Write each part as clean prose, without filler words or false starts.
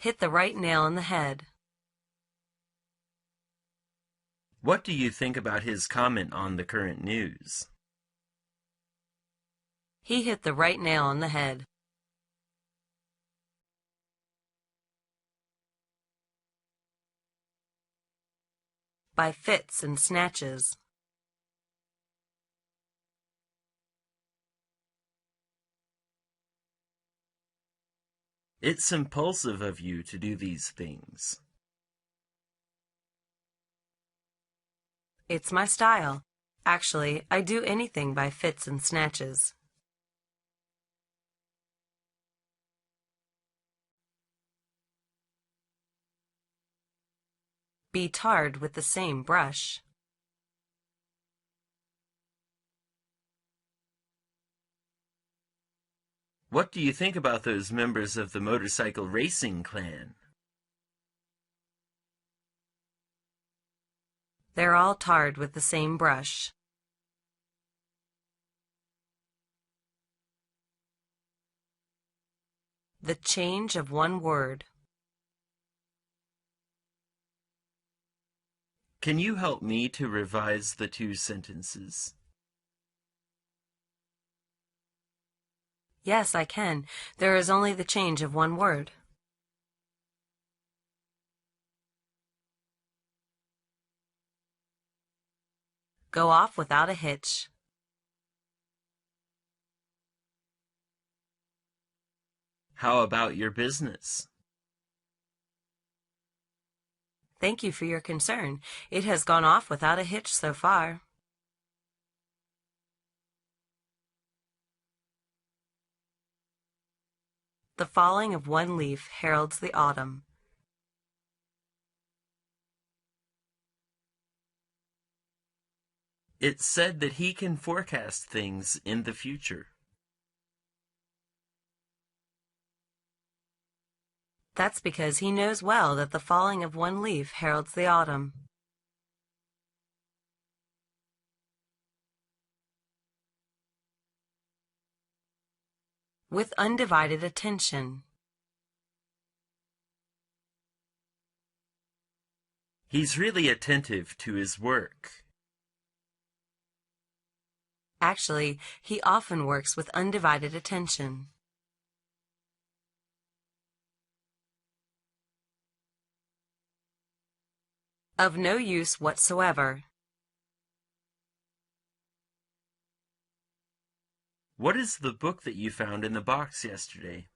hit the right nail on the head. What do you think about his comment on the current news? He hit the right nail on the head. By fits and snatches. It's impulsive of you to do these things. It's my style. Actually, I do anything by fits and snatches. Be tarred with the same brush. What do you think about those members of the motorcycle racing clan? They're all tarred with the same brush. The change of one word. Can you help me to revise the two sentences? Yes, I can. There is only the change of one word. Go off without a hitch. How about your business? Thank you for your concern. It has gone off without a hitch so far. The falling of one leaf heralds the autumn. It's said that he can forecast things in the future. That's because he knows well that the falling of one leaf heralds the autumn. With undivided attention. He's really attentive to his work. Actually, he often works with undivided attention. Of no use whatsoever. What is the book that you found in the box yesterday?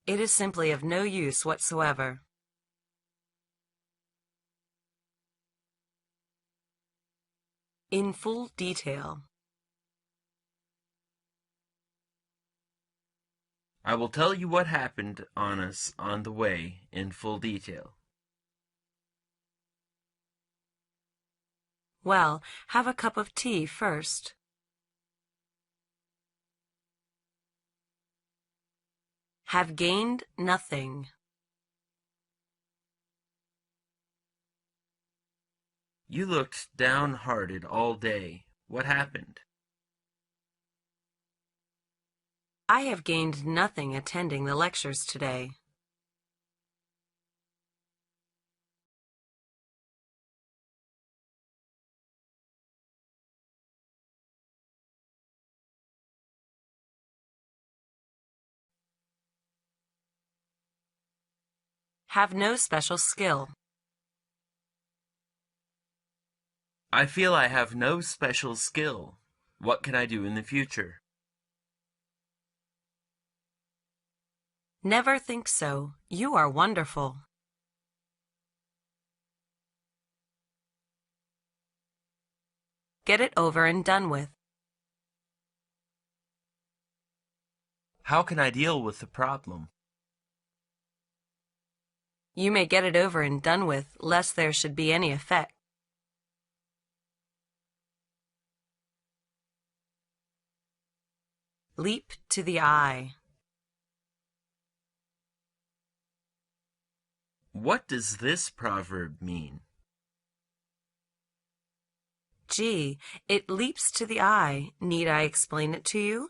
It is simply of no use whatsoever. In full detail. I will tell you what happened on us on the way in full detail. Well, have a cup of tea first. Have gained nothing. You looked downhearted all day. What happened? I have gained nothing attending the lectures today. Have no special skill. I feel I have no special skill. What can I do in the future? Never think so. You are wonderful. Get it over and done with. How can I deal with the problem? You may get it over and done with, lest there should be any effect. Leap to the eye. What does this proverb mean? Gee, it leaps to the eye. Need I explain it to you?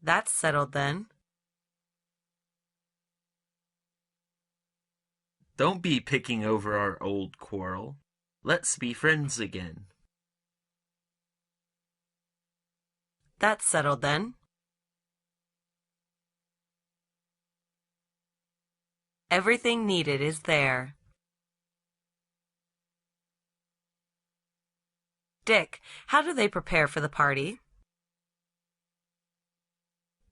That's settled then. Don't be picking over our old quarrel. Let's be friends again. That's settled then. Everything needed is there. Dick, how do they prepare for the party?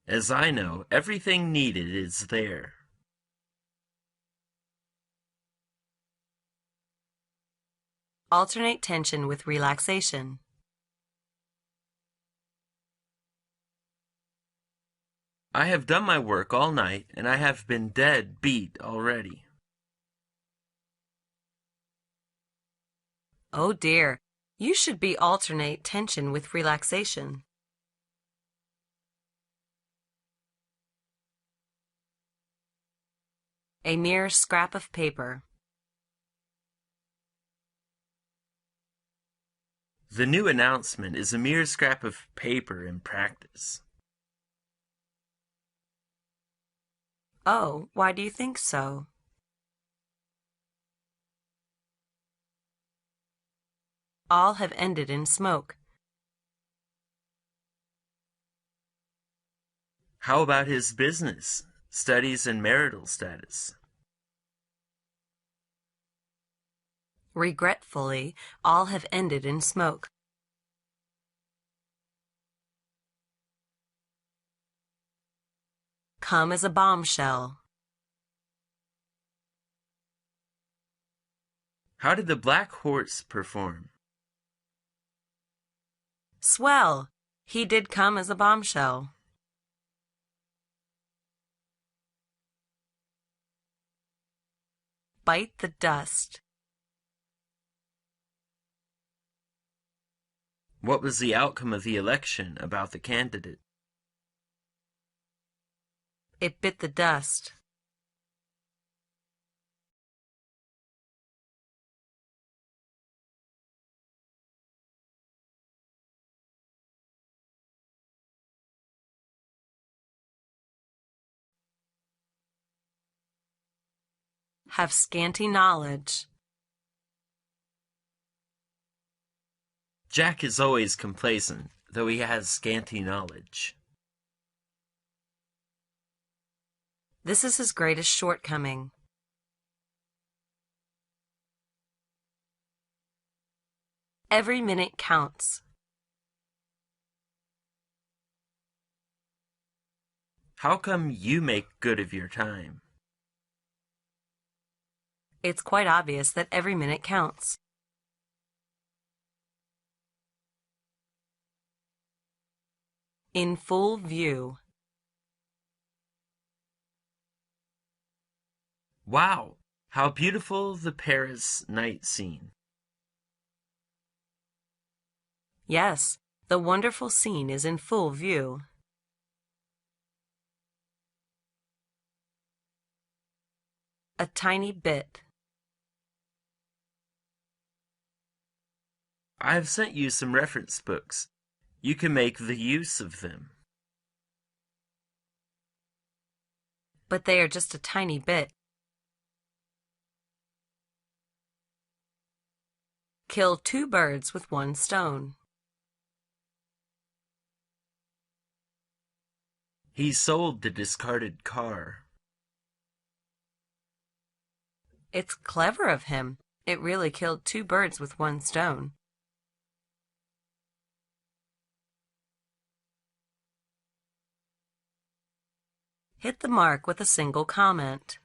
As I know, everything needed is there. Alternate tension with relaxation. I have done my work all night, and I have been dead beat already. Oh dear, you should be alternate tension with relaxation. A mere scrap of paper. The new announcement is a mere scrap of paper in practice. Oh, why do you think so? All have ended in smoke. How about his business, studies, and marital status? Regretfully, all have ended in smoke. Come as a bombshell. How did the black horse perform? Swell! He did come as a bombshell. Bite the dust. What was the outcome of the election about the candidate? It bit the dust. Have scanty knowledge. Jack is always complacent, though he has scanty knowledge. This is his greatest shortcoming. Every minute counts. How come you make good of your time? It's quite obvious that every minute counts. In full view. Wow! How beautiful the Paris night scene. Yes, the wonderful scene is in full view. A tiny bit. I have sent you some reference books. You can make the use of them. But they are just a tiny bit. Kill two birds with one stone. He sold the discarded car. It's clever of him. It really killed two birds with one stone. Hit the mark with a single comment.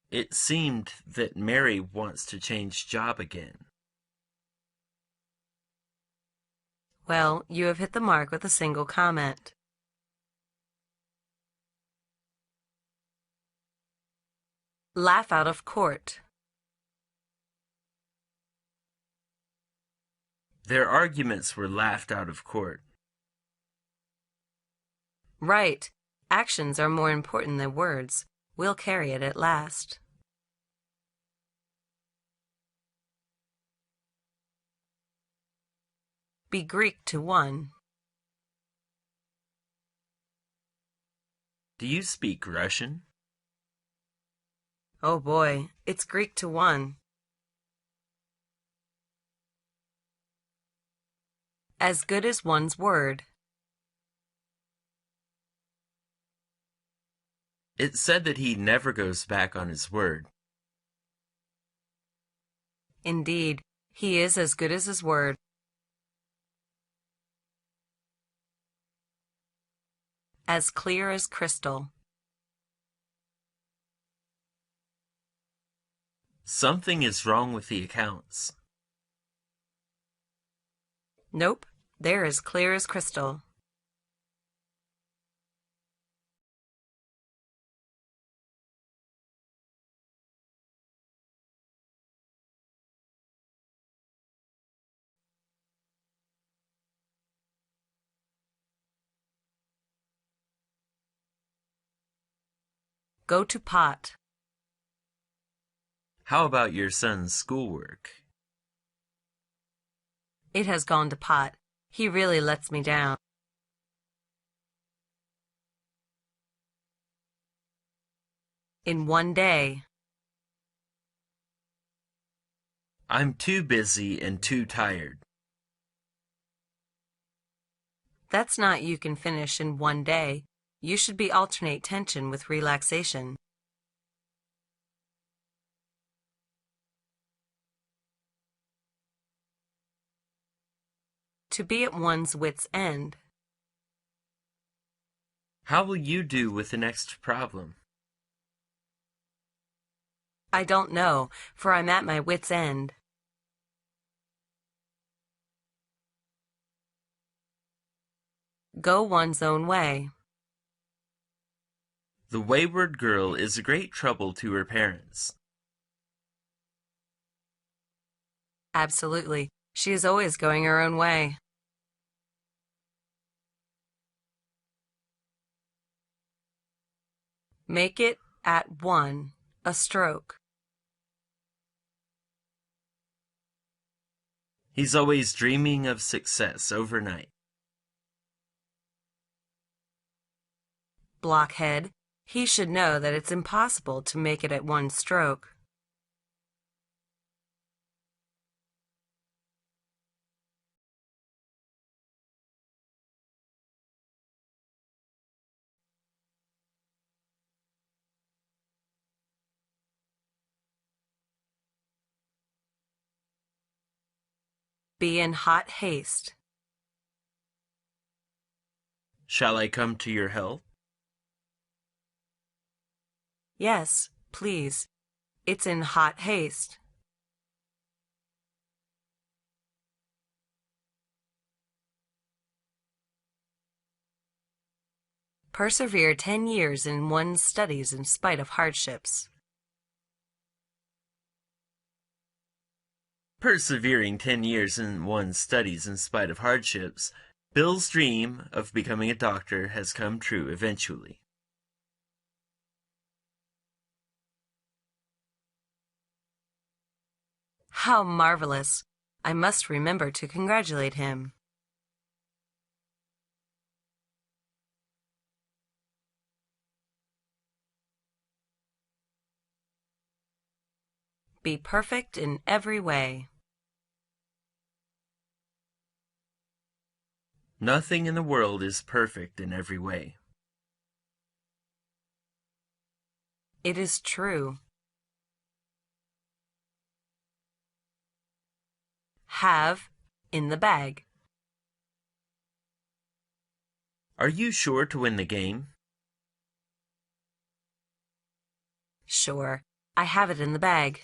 It seemed that Mary wants to change job again. Well, you have hit the mark with a single comment. Laugh out of court. Their arguments were laughed out of court. Right. Actions are more important than words. We'll carry it at last. Be Greek to 1. Do you speak Russian? Oh boy, it's Greek to 1. As good as one's word. It said that he never goes back on his word. Indeed, he is as good as his word. As clear as crystal. Something is wrong with the accounts. Nope, they're as clear as crystal. Go to pot. How about your son's schoolwork? It has gone to pot. He really lets me down. In 1 day. I'm too busy and too tired. That's not you can finish in 1 day. You should be alternate tension with relaxation. To be at one's wit's end. How will you do with the next problem? I don't know, for I'm at my wit's end. Go one's own way. The wayward girl is a great trouble to her parents. Absolutely. She is always going her own way. Make it at 1, a stroke. He's always dreaming of success overnight. Blockhead. He should know that it's impossible to make it at 1 stroke. Be in hot haste. Shall I come to your help? Yes, please. It's in hot haste. Persevere 10 years in one's studies in spite of hardships. Persevering 10 years in one's studies in spite of hardships, Bill's dream of becoming a doctor has come true eventually. How marvelous! I must remember to congratulate him. Be perfect in every way. Nothing in the world is perfect in every way. It is true. Have in the bag. Are you sure to win the game? Sure, I have it in the bag.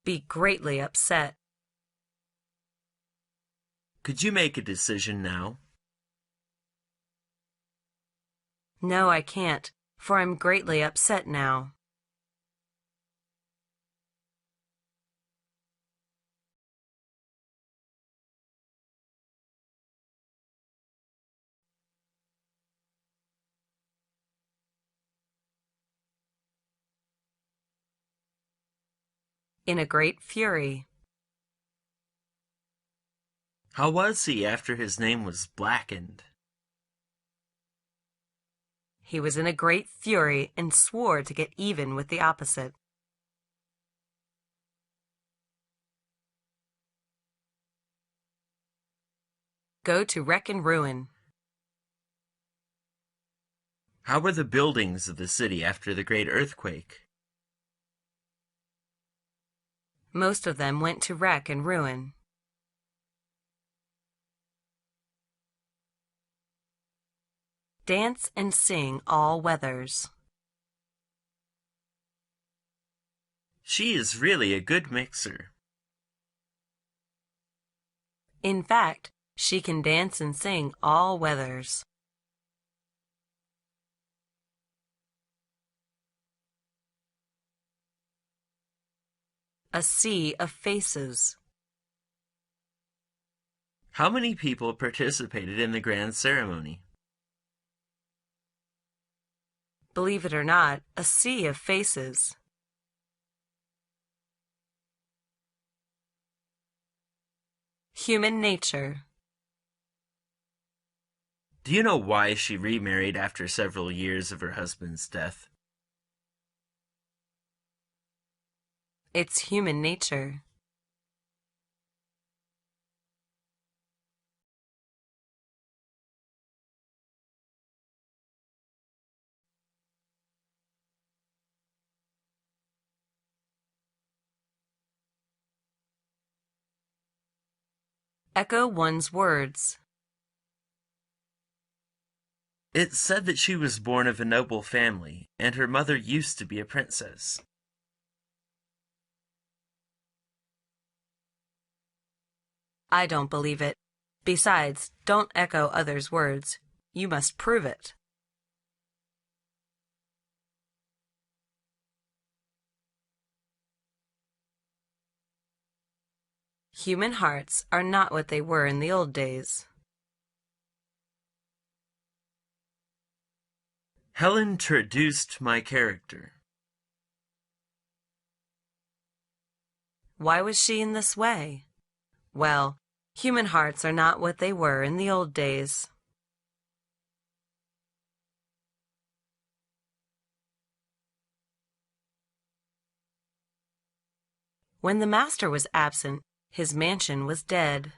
Be greatly upset. Could you make a decision now? No, I can't, for I'm greatly upset now. In a great fury. How was he after his name was blackened? He was in a great fury and swore to get even with the opposite. Go to wreck and ruin. How were the buildings of the city after the great earthquake? Most of them went to wreck and ruin. Dance and sing all weathers. She is really a good mixer. In fact, she can dance and sing all weathers. A sea of faces. How many people participated in the grand ceremony? Believe it or not, a sea of faces. Human nature. Do you know why she remarried after several years of her husband's death? It's human nature. Echo one's words. It's said that she was born of a noble family, and her mother used to be a princess. I don't believe it. Besides, don't echo others' words. You must prove it. Human hearts are not what they were in the old days. Helen traduced my character. Why was she in this way? Well, human hearts are not what they were in the old days. When the master was absent, his mansion was dead.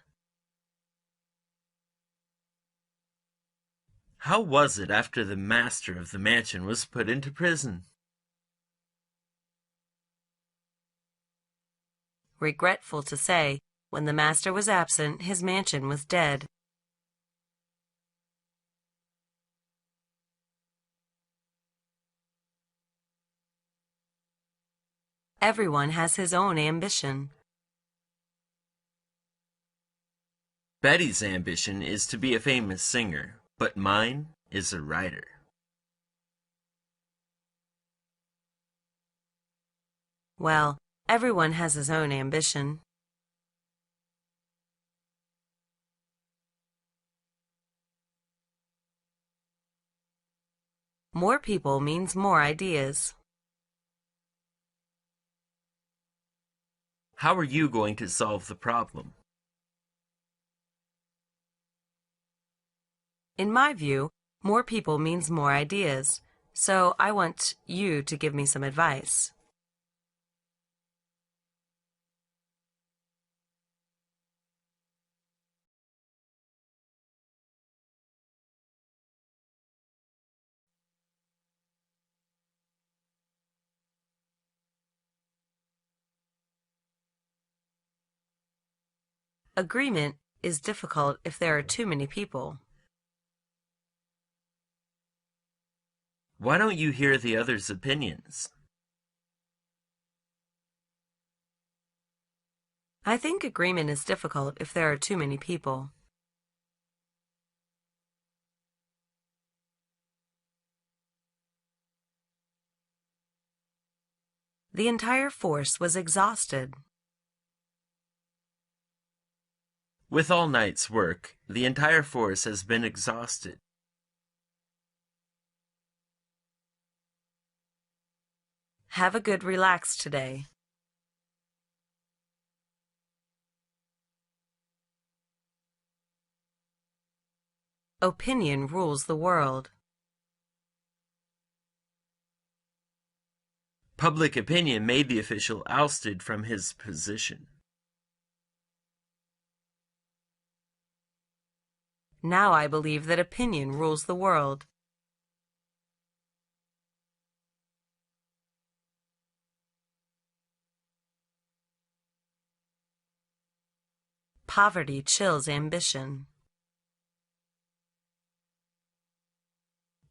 How was it after the master of the mansion was put into prison? Regretful to say, when the master was absent, his mansion was dead. Everyone has his own ambition. Betty's ambition is to be a famous singer, but mine is a writer. Well, everyone has his own ambition. More people means more ideas. How are you going to solve the problem? In my view, more people means more ideas, so I want you to give me some advice. Agreement is difficult if there are too many people. Why don't you hear the others' opinions? I think agreement is difficult if there are too many people. The entire force was exhausted. With all night's work, the entire force has been exhausted. Have a good relax today. Opinion rules the world. Public opinion made the official ousted from his position. Now I believe that opinion rules the world. Poverty chills ambition.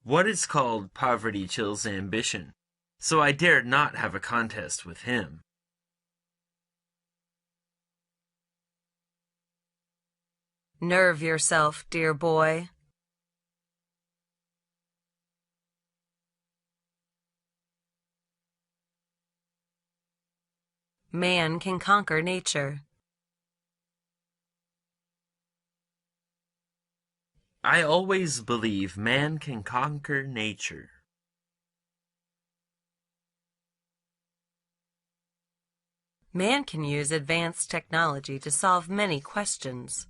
What is called poverty chills ambition, so I dared not have a contest with him. Nerve yourself, dear boy. Man can conquer nature. I always believe man can conquer nature. Man can use advanced technology to solve many questions.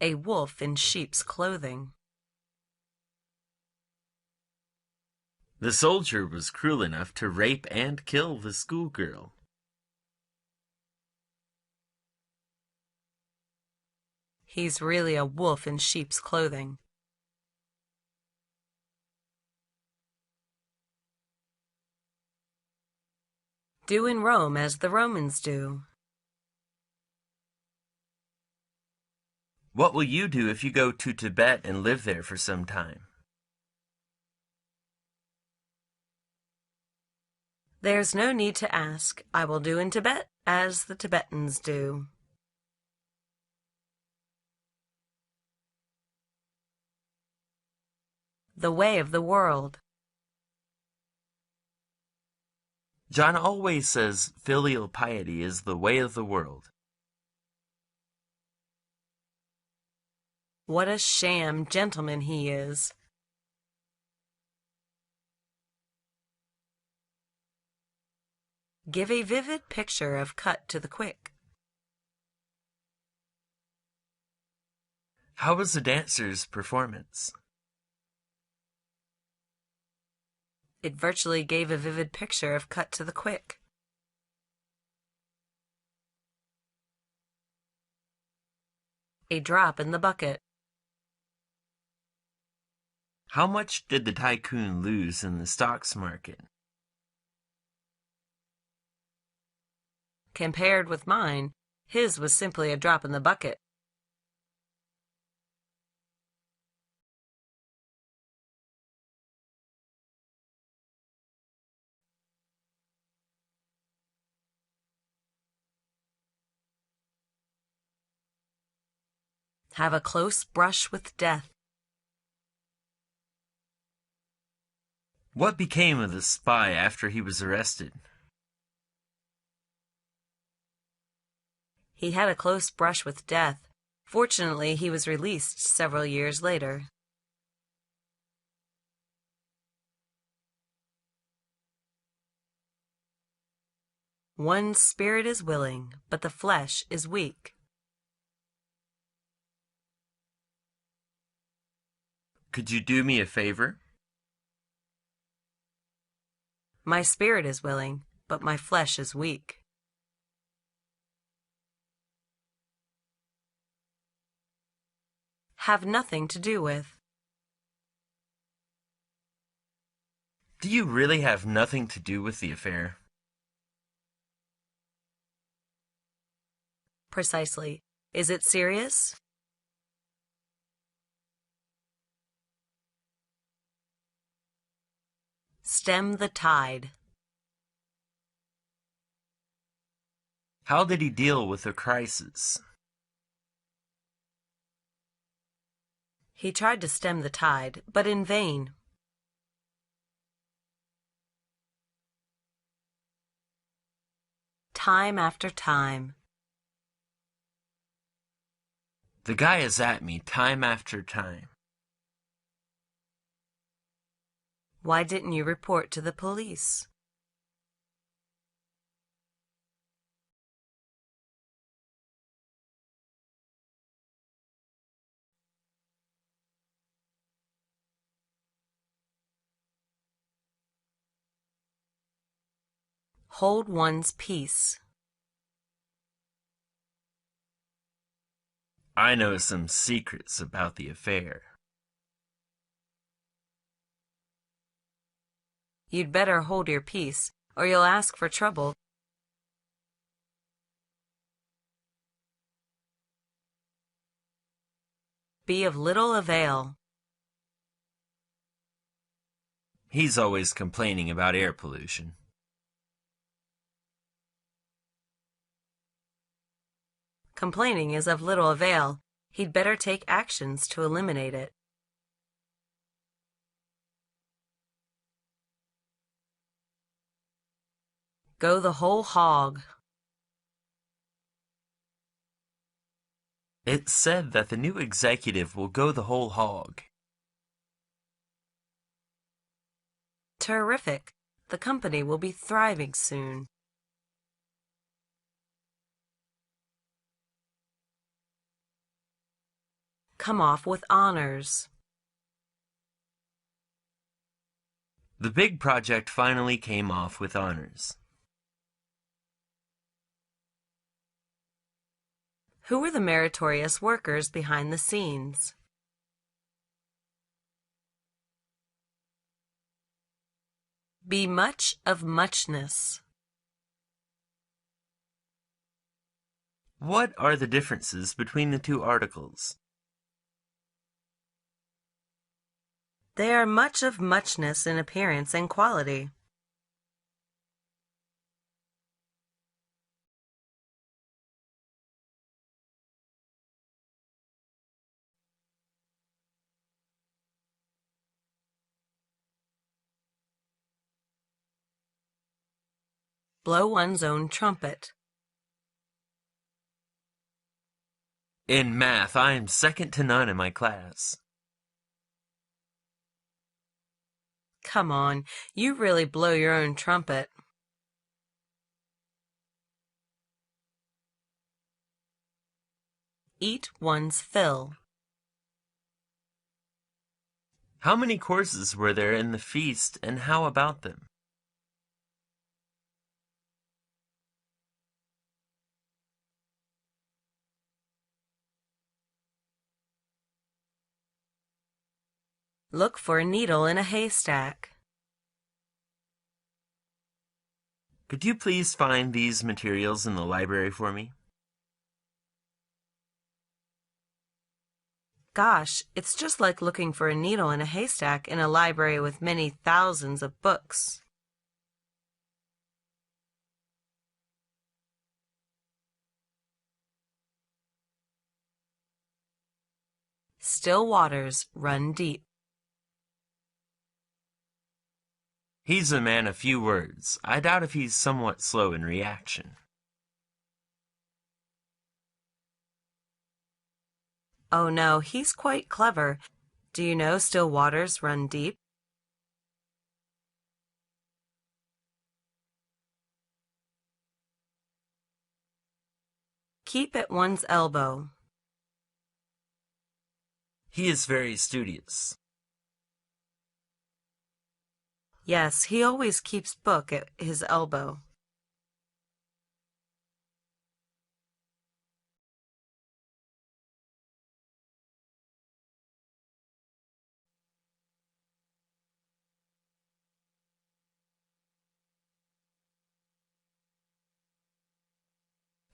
A wolf in sheep's clothing. The soldier was cruel enough to rape and kill the schoolgirl. He's really a wolf in sheep's clothing. Do in Rome as the Romans do. What will you do if you go to Tibet and live there for some time? There's no need to ask. I will do in Tibet as the Tibetans do. The way of the world. John always says filial piety is the way of the world. What a sham gentleman he is. Give a vivid picture of cut to the quick. How was the dancer's performance? It virtually gave a vivid picture of cut to the quick. A drop in the bucket. How much did the tycoon lose in the stocks market? Compared with mine, his was simply a drop in the bucket. Have a close brush with death. What became of the spy after he was arrested? He had a close brush with death. Fortunately, he was released several years later. One's spirit is willing, but the flesh is weak. Could you do me a favor? My spirit is willing, but my flesh is weak. Have nothing to do with. Do you really have nothing to do with the affair? Precisely. Is it serious? Stem the tide. How did he deal with the crisis? He tried to stem the tide, but in vain. Time after time. The guy is at me time after time. Why didn't you report to the police? Hold one's peace. I know some secrets about the affair. You'd better hold your peace, or you'll ask for trouble. Be of little avail. He's always complaining about air pollution. Complaining is of little avail. He'd better take actions to eliminate it. Go the whole hog. It's said that the new executive will go the whole hog. Terrific. The company will be thriving soon. Come off with honors. The big project finally came off with honors. Who were the meritorious workers behind the scenes? Be much of muchness. What are the differences between the two articles? They are much of muchness in appearance and quality. Blow one's own trumpet. In math, I am second to none in my class. Come on, you really blow your own trumpet. Eat one's fill. How many courses were there in the feast, and how about them? Look for a needle in a haystack. Could you please find these materials in the library for me? Gosh, it's just like looking for a needle in a haystack in a library with many thousands of books. Still waters run deep. He's a man of few words. I doubt if he's somewhat slow in reaction. Oh no, he's quite clever. Do you know still waters run deep? Keep at one's elbow. He is very studious. Yes, he always keeps book at his elbow.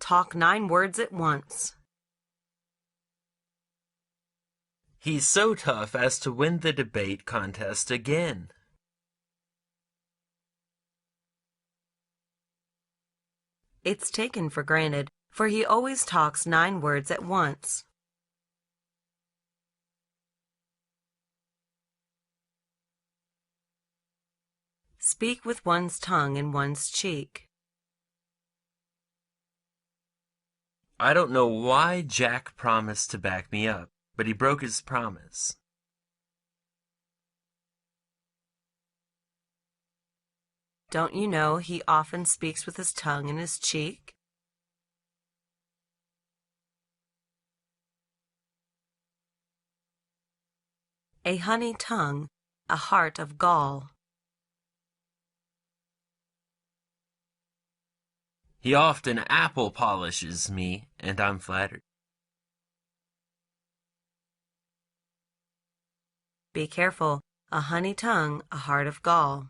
Talk 9 words at once. He's so tough as to win the debate contest again. It's taken for granted, for he always talks 9 words at once. Speak with one's tongue in one's cheek. I don't know why Jack promised to back me up, but he broke his promise. Don't you know he often speaks with his tongue in his cheek? A honey tongue, a heart of gall. He often apple polishes me, and I'm flattered. Be careful, a honey tongue, a heart of gall.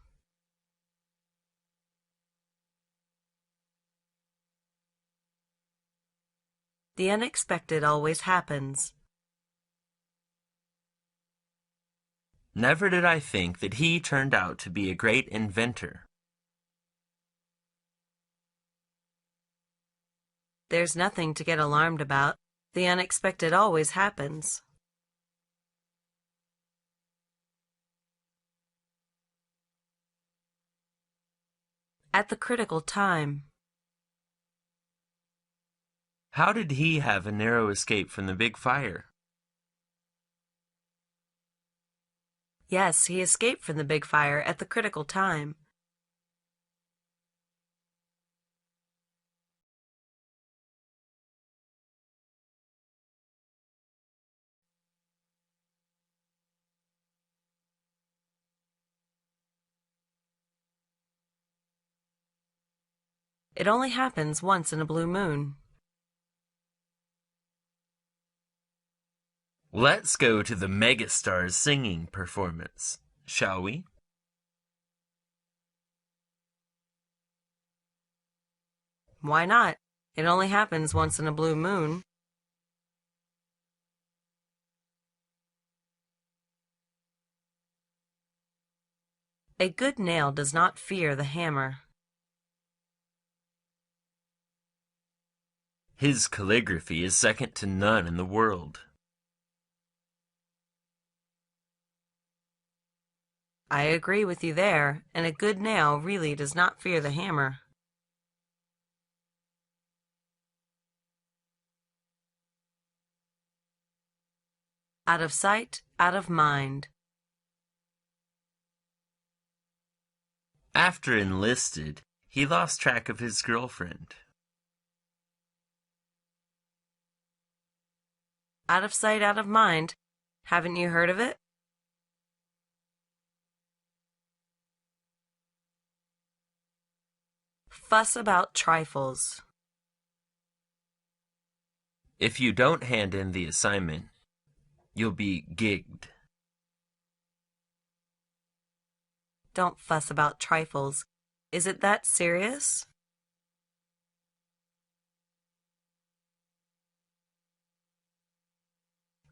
The unexpected always happens. Never did I think that he turned out to be a great inventor. There's nothing to get alarmed about. The unexpected always happens. At the critical time. How did he have a narrow escape from the big fire? Yes, he escaped from the big fire at the critical time. It only happens once in a blue moon. Let's go to the megastar's singing performance, shall we? Why not? It only happens once in a blue moon. A good nail does not fear the hammer. His calligraphy is second to none in the world. I agree with you there, and a good nail really does not fear the hammer. Out of sight, out of mind. After enlisted, he lost track of his girlfriend. Out of sight, out of mind. Haven't you heard of it? Fuss about trifles. If you don't hand in the assignment, you'll be gigged. Don't fuss about trifles. Is it that serious?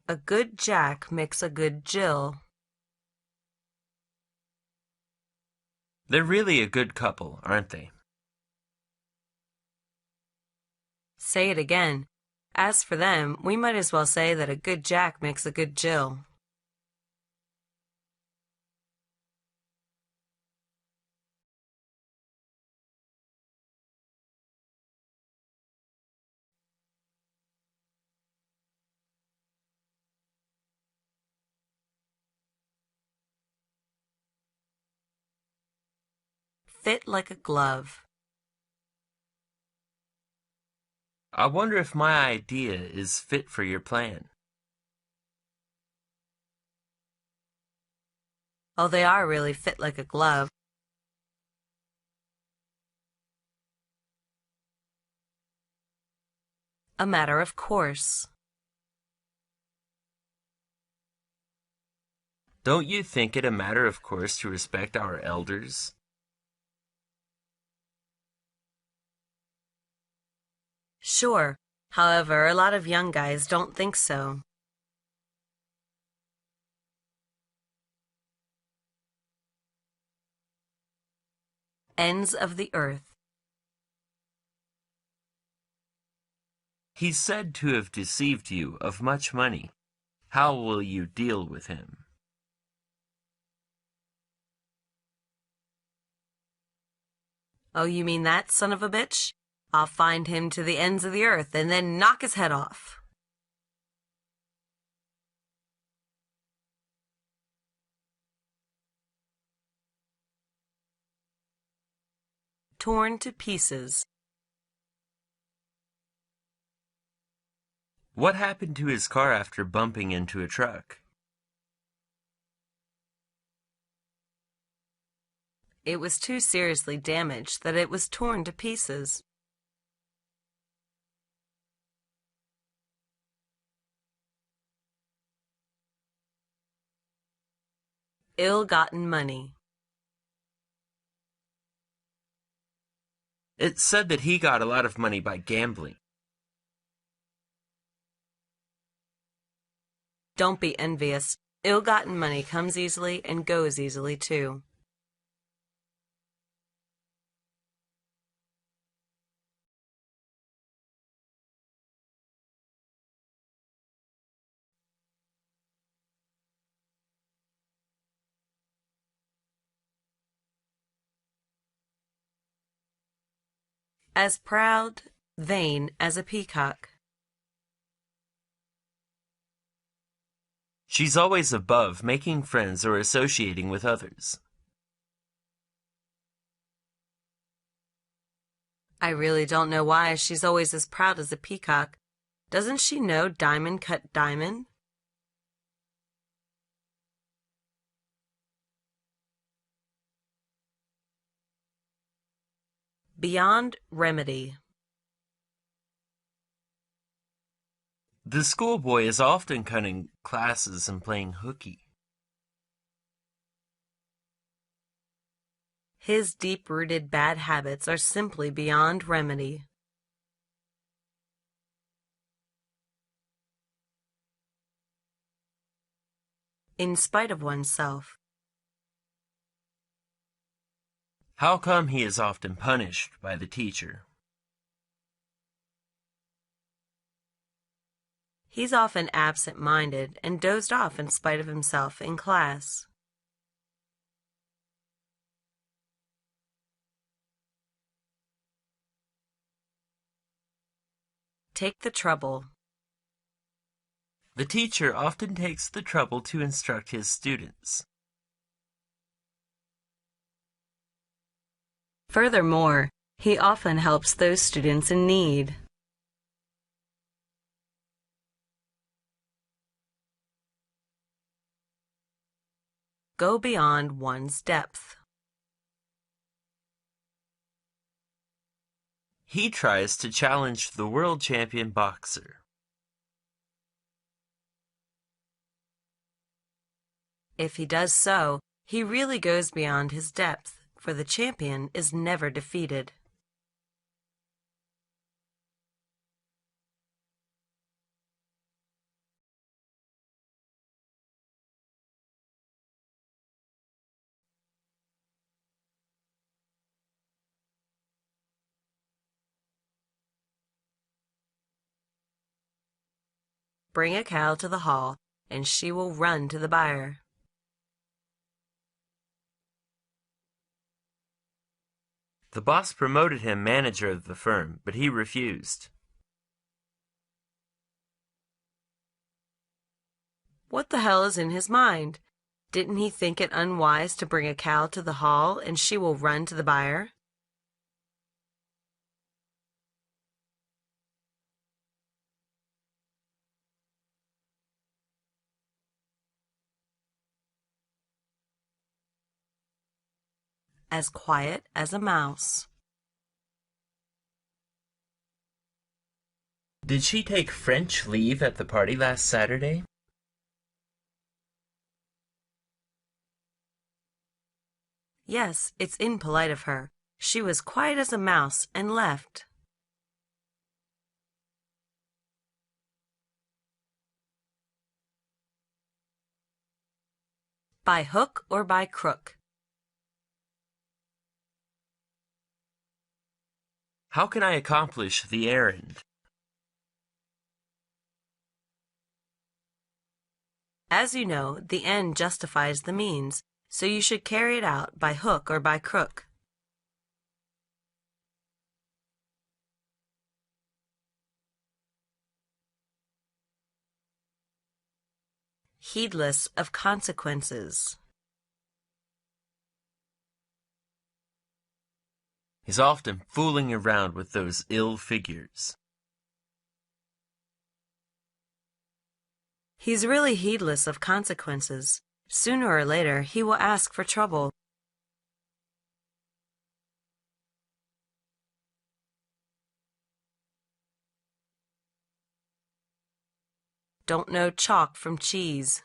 A good Jack makes a good Jill. They're really a good couple, aren't they? Say it again. As for them, we might as well say that a good Jack makes a good Jill. Fit like a glove. I wonder if my idea is fit for your plan. Oh, they are really fit like a glove. A matter of course. Don't you think it a matter of course to respect our elders? Sure. However, a lot of young guys don't think so. Ends of the earth. He's said to have deceived you of much money. How will you deal with him? Oh, you mean that son of a bitch? I'll find him to the ends of the earth and then knock his head off. Torn to pieces. What happened to his car after bumping into a truck? It was too seriously damaged that it was torn to pieces. Ill-gotten money. It's said that he got a lot of money by gambling. Don't be envious. Ill-gotten money comes easily and goes easily too. As proud, vain as a peacock. She's always above making friends or associating with others. I really don't know why she's always as proud as a peacock. Doesn't she know diamond cut diamond? Beyond remedy. The schoolboy is often cutting classes and playing hooky. His deep-rooted bad habits are simply beyond remedy. In spite of oneself. How come he is often punished by the teacher? He's often absent-minded and dozed off in spite of himself in class. Take the trouble. The teacher often takes the trouble to instruct his students. Furthermore, he often helps those students in need. Go beyond one's depth. He tries to challenge the world champion boxer. If he does so, he really goes beyond his depth, for the champion is never defeated. Bring a cow to the hall, and she will run to the byre. The boss promoted him manager of the firm, but he refused. What the hell is in his mind? Didn't he think it unwise to bring a cow to the hall, and she will run to the byre? As quiet as a mouse. Did she take French leave at the party last Saturday? Yes, it's impolite of her. She was quiet as a mouse and left. By hook or by crook. How can I accomplish the errand? As you know, the end justifies the means, so you should carry it out by hook or by crook. heedless of consequences. He's often fooling around with those ill figures. He's really heedless of consequences. Sooner or later, he will ask for trouble. Don't know chalk from cheese.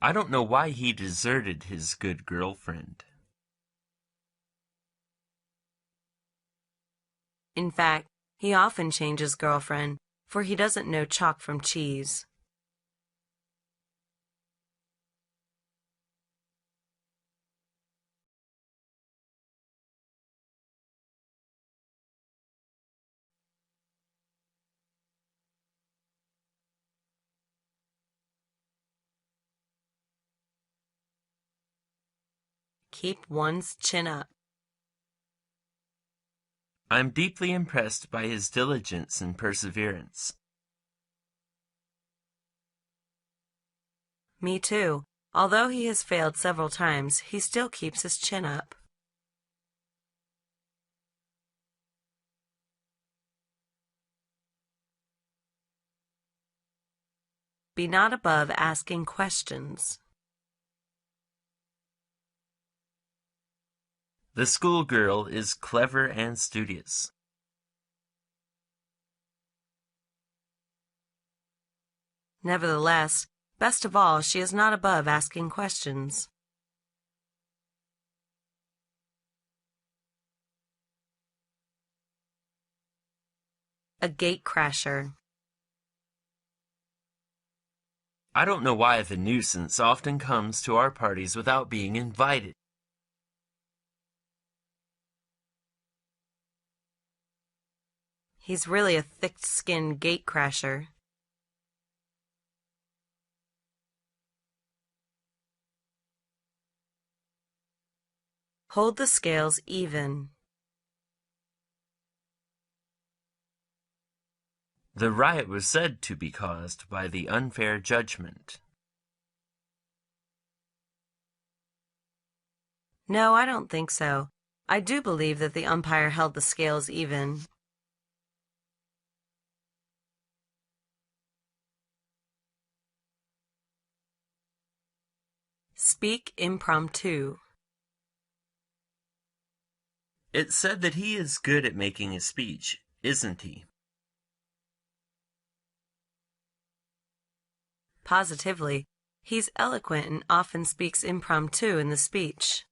I don't know why he deserted his good girlfriend. In fact, he often changes girlfriend, for he doesn't know chalk from cheese. Keep one's chin up. I'm deeply impressed by his diligence and perseverance. Me too. Although he has failed several times, he still keeps his chin up. Be not above asking questions. The schoolgirl is clever and studious. Nevertheless, best of all, she is not above asking questions. A gatecrasher. I don't know why the nuisance often comes to our parties without being invited. He's really a thick-skinned gatecrasher. Hold the scales even. The riot was said to be caused by the unfair judgment. No, I don't think so. I do believe that the umpire held the scales even. Speak impromptu. It's said that he is good at making a speech, isn't he? Positively. He's eloquent and often speaks impromptu in the speech.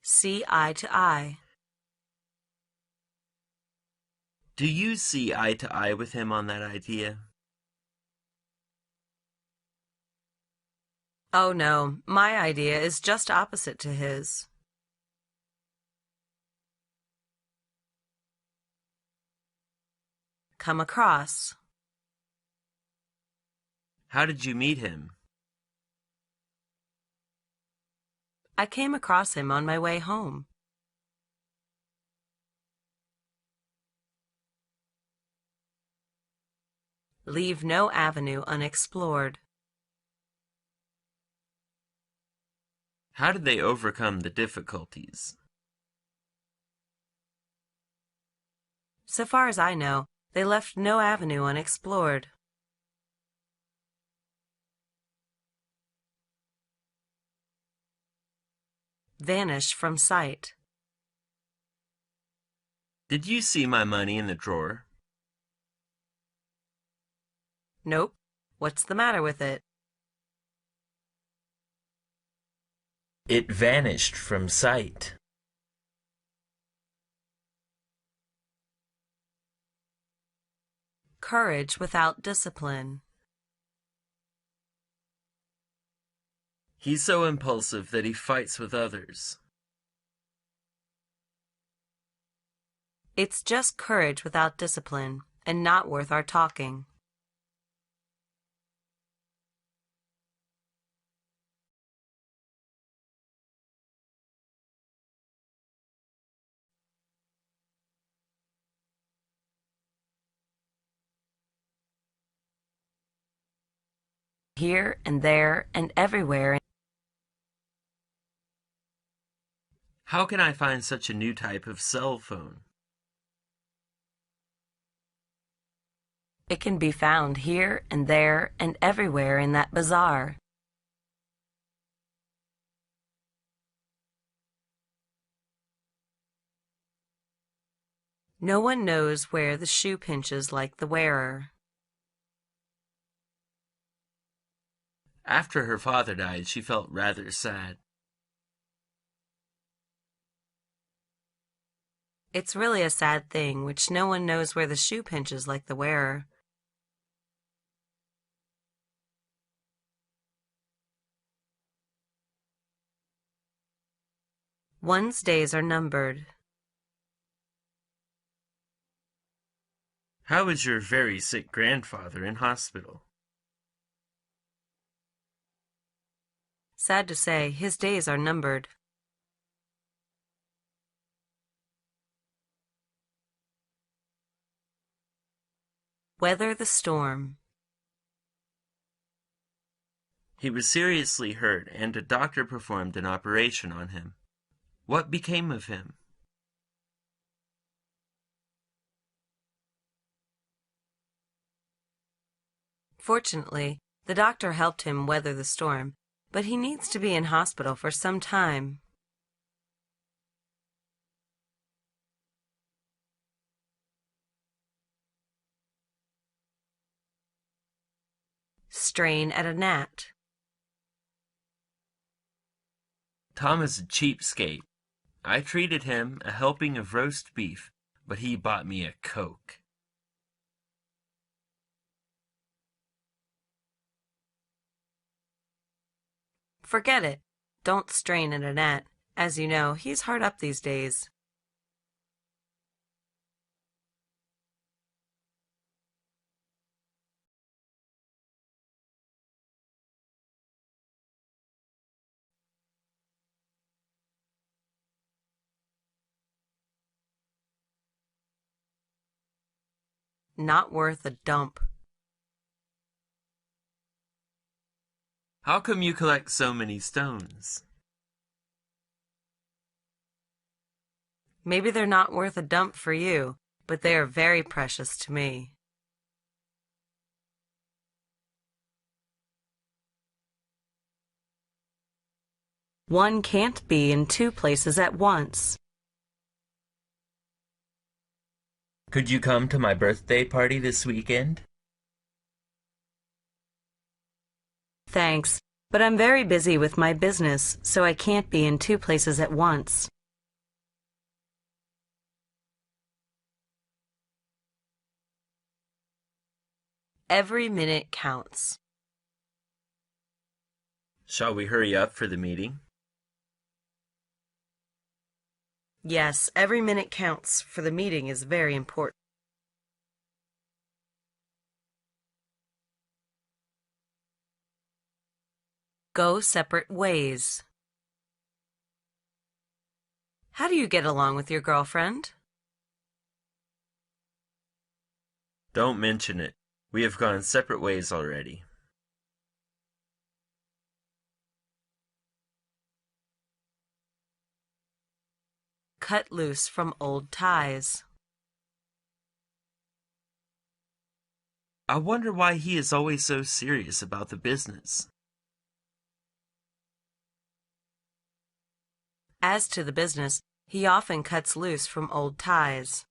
See eye to eye. Do you see eye to eye with him on that idea? Oh no, my idea is just opposite to his. Come across. How did you meet him? I came across him on my way home. Leave no avenue unexplored. How did they overcome the difficulties? So far as I know, they left no avenue unexplored. Vanish from sight. Did you see my money in the drawer? Nope. What's the matter with it? It vanished from sight. Courage without discipline. He's so impulsive that he fights with others. It's just courage without discipline, and not worth our talking. Here and there and everywhere. How can I find such a new type of cell phone? It can be found here and there and everywhere in that bazaar. No one knows where the shoe pinches like the wearer. After her father died, she felt rather sad. It's really a sad thing, which no one knows where the shoe pinches like the wearer. One's days are numbered. How is your very sick grandfather in hospital? Sad to say, his days are numbered. Weather the storm. He was seriously hurt, and a doctor performed an operation on him. What became of him? Fortunately, the doctor helped him weather the storm, but he needs to be in hospital for some time. Strain at a gnat. Tom is a cheapskate. I treated him a helping of roast beef, but he bought me a Coke. Forget it. Don't strain at a gnat. As you know, he's hard up these days. Not worth a dump. How come you collect so many stones? Maybe they're not worth a dump for you, but they are very precious to me. One can't be in two places at once. Could you come to my birthday party this weekend? Thanks, but I'm very busy with my business, so I can't be in two places at once. Every minute counts. Shall we hurry up for the meeting? Yes, every minute counts, for the meeting is very important. Go separate ways. How do you get along with your girlfriend? Don't mention it. We have gone separate ways already. Cut loose from old ties. I wonder why he is always so serious about the business. As to the business, he often cuts loose from old ties.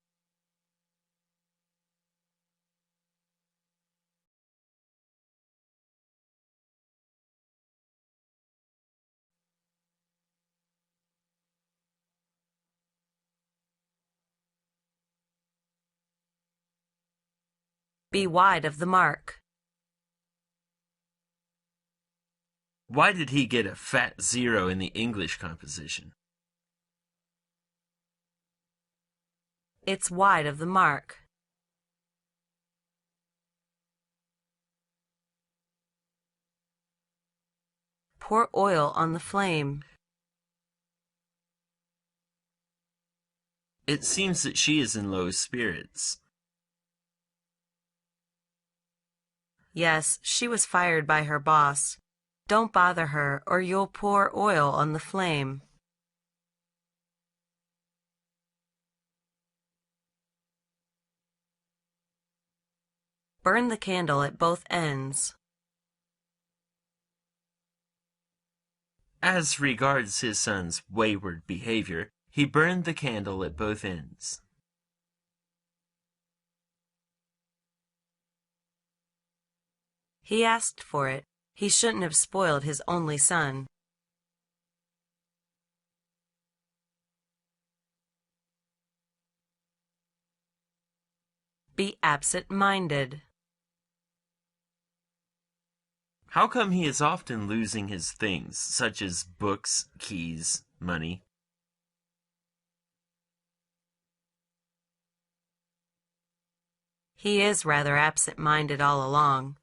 Be wide of the mark. Why did he get a fat 0 in the English composition? It's wide of the mark. Pour oil on the flame. It seems that she is in low spirits. Yes, she was fired by her boss. Don't bother her, or you'll pour oil on the flame. Burn the candle at both ends. As regards his son's wayward behavior, he burned the candle at both ends. He asked for it. He shouldn't have spoiled his only son. Be absent-minded. How come he is often losing his things, such as books, keys, money? He is rather absent-minded all along.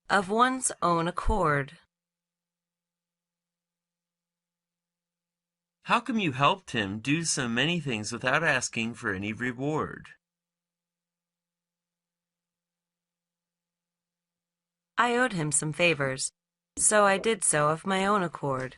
Of one's own accord. How come you helped him do so many things without asking for any reward? I owed him some favors, so I did so of my own accord.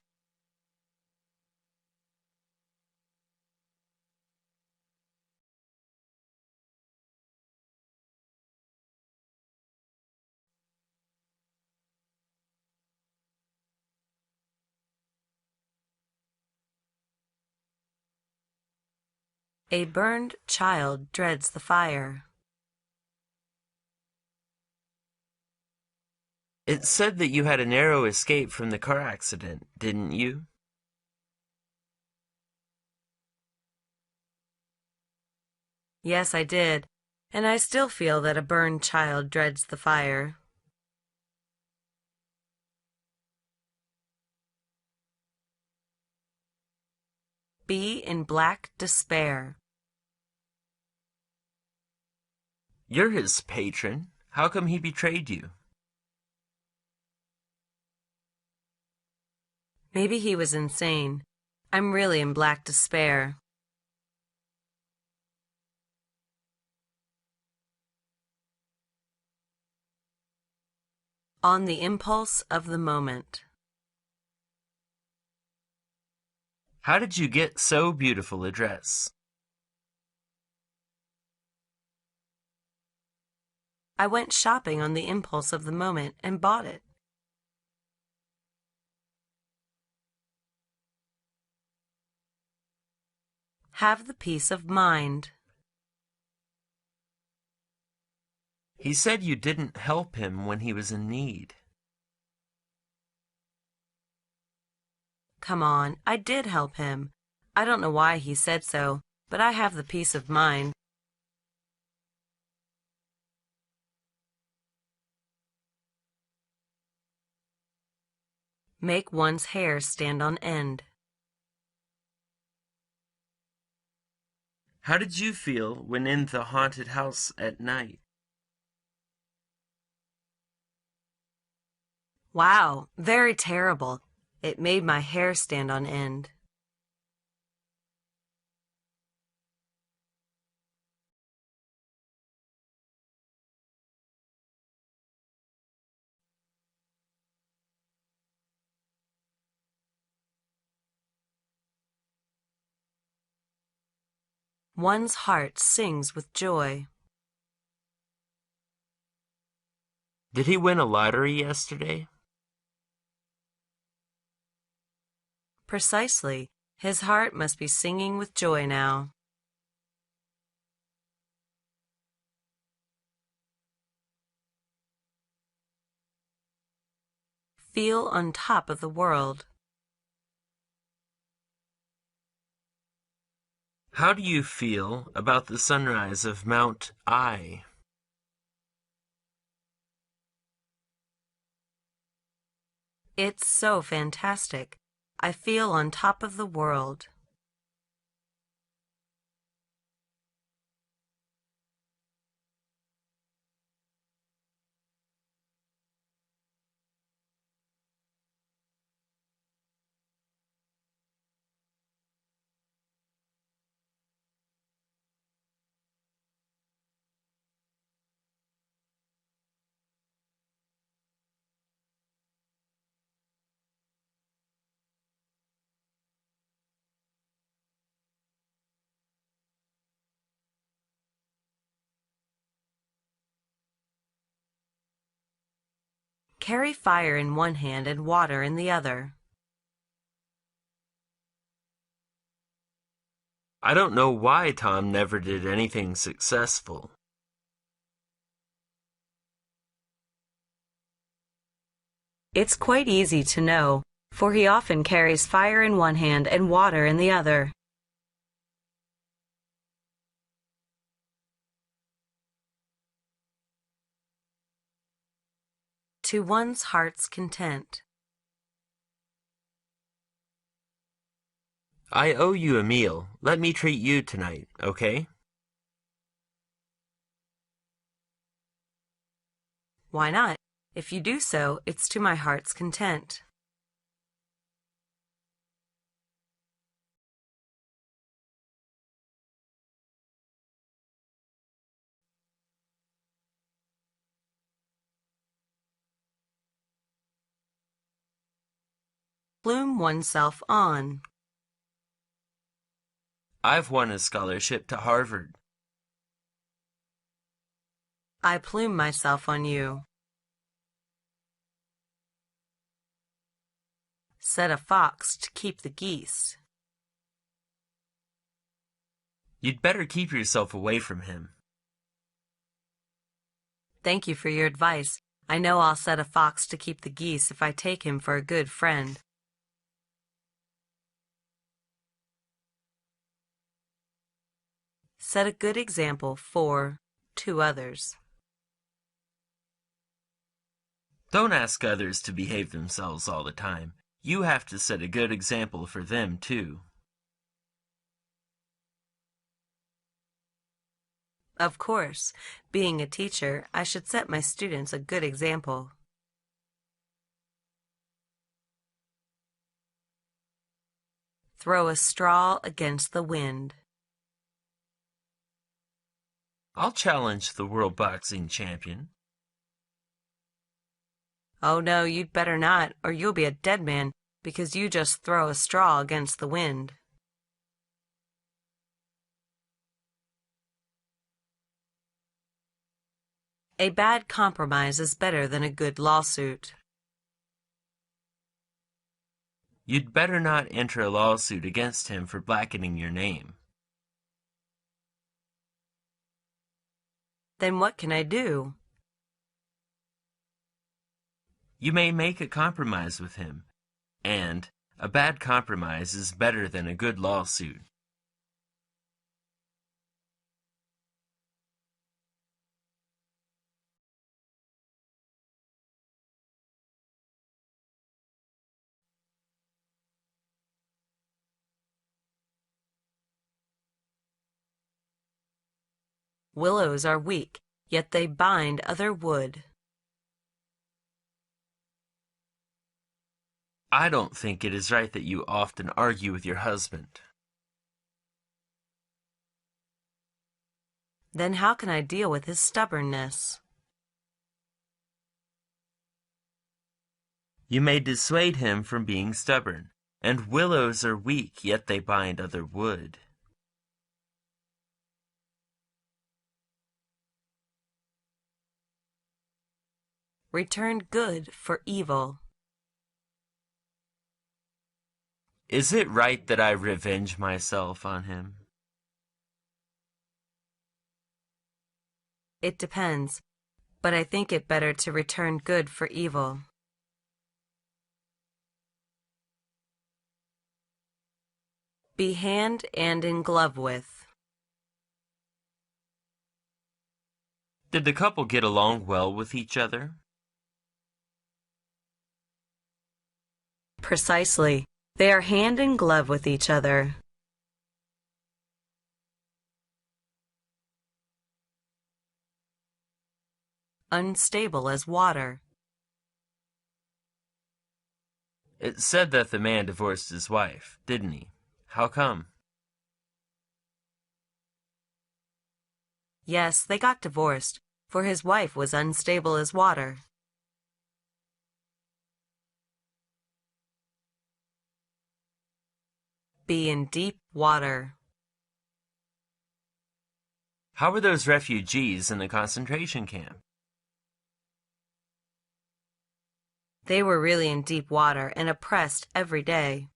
A burned child dreads the fire. It said that you had a narrow escape from the car accident, didn't you? Yes, I did, and I still feel that a burned child dreads the fire. Be in black despair. You're his patron. How come he betrayed you? Maybe he was insane. I'm really in black despair. On the impulse of the moment. How did you get so beautiful a dress? I went shopping on the impulse of the moment and bought it. Have the peace of mind. He said you didn't help him when he was in need. Come on, I did help him. I don't know why he said so, but I have the peace of mind. Make one's hair stand on end. How did you feel when in the haunted house at night? Wow, very terrible. It made my hair stand on end. One's heart sings with joy. Did he win a lottery yesterday? Precisely. His heart must be singing with joy now. Feel on top of the world. How do you feel about the sunrise of Mount I? It's so fantastic. I feel on top of the world. Carry fire in one hand and water in the other. I don't know why Tom never did anything successful. It's quite easy to know, for he often carries fire in one hand and water in the other. To one's heart's content. I owe you a meal. Let me treat you tonight, okay? Why not? If you do so, it's to my heart's content. Plume oneself on. I've won a scholarship to Harvard. I plume myself on you. Set a fox to keep the geese. You'd better keep yourself away from him. Thank you for your advice. I know I'll set a fox to keep the geese if I take him for a good friend. Set a good example for to others. Don't ask others to behave themselves all the time. You have to set a good example for them, too. Of course, being a teacher, I should set my students a good example. Throw a straw against the wind. I'll challenge the world boxing champion. Oh no, you'd better not, or you'll be a dead man, because you just throw a straw against the wind. A bad compromise is better than a good lawsuit. You'd better not enter a lawsuit against him for blackening your name. Then what can I do? You may make a compromise with him, and a bad compromise is better than a good lawsuit. Willows are weak, yet they bind other wood. I don't think it is right that you often argue with your husband. Then how can I deal with his stubbornness? You may dissuade him from being stubborn, and willows are weak, yet they bind other wood. Return good for evil. Is it right that I revenge myself on him? It depends, but I think it better to return good for evil. Be hand and in glove with. Did the couple get along well with each other? Precisely. They are hand in glove with each other. Unstable as water. It said that the man divorced his wife, didn't he? How come? Yes, they got divorced, for his wife was unstable as water. Be in deep water. How were those refugees in the concentration camp? They were really in deep water and oppressed every day.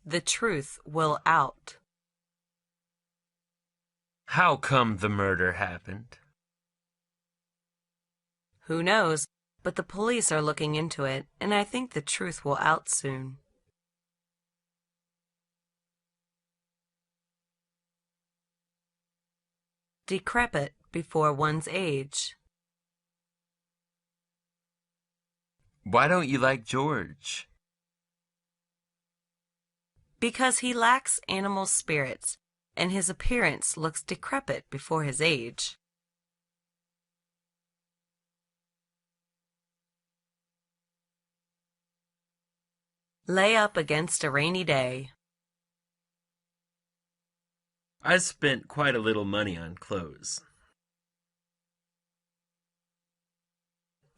The truth will out. How come the murder happened? Who knows, but the police are looking into it, and I think the truth will out soon. Decrepit before one's age. Why don't you like George? Because he lacks animal spirits, and his appearance looks decrepit before his age. Lay up against a rainy day. I spent quite a little money on clothes.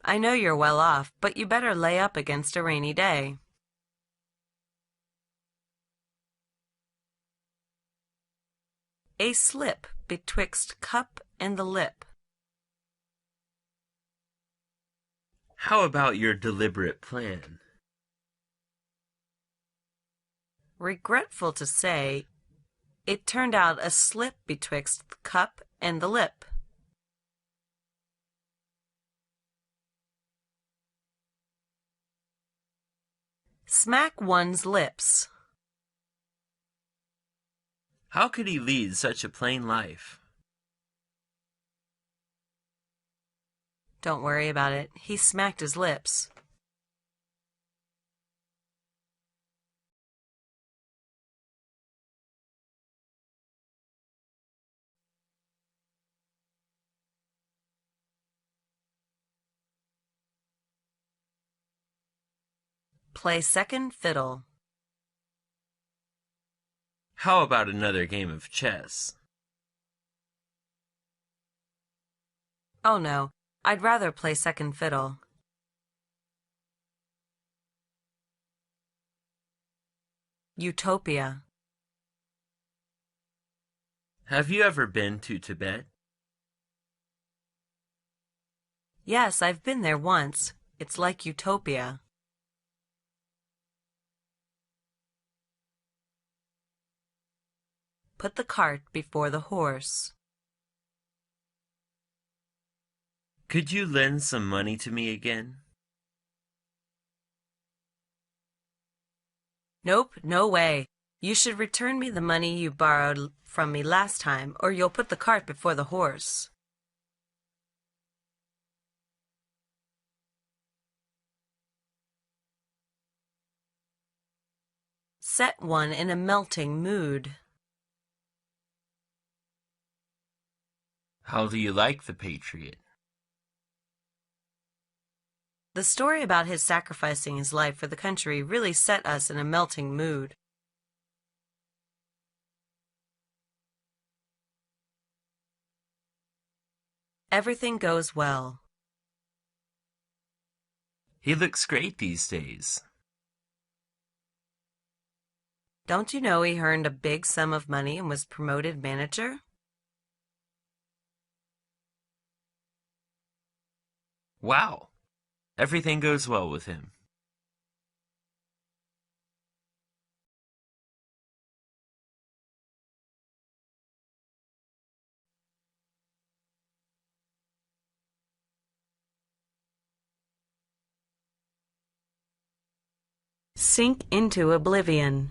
I know you're well off, but you better lay up against a rainy day. A slip betwixt cup and the lip. How about your deliberate plan? Regretful to say, it turned out a slip betwixt the cup and the lip. Smack one's lips. How could he lead such a plain life? Don't worry about it. He smacked his lips. Play second fiddle. How about another game of chess? Oh no, I'd rather play second fiddle. Utopia. Have you ever been to Tibet? Yes, I've been there once. It's like utopia. Put the cart before the horse. Could you lend some money to me again? Nope, no way. You should return me the money you borrowed from me last time, or you'll put the cart before the horse. Set one in a melting mood. How do you like the Patriot? The story about his sacrificing his life for the country really set us in a melting mood. Everything goes well. He looks great these days. Don't you know he earned a big sum of money and was promoted manager? Wow! Everything goes well with him. sink into oblivion.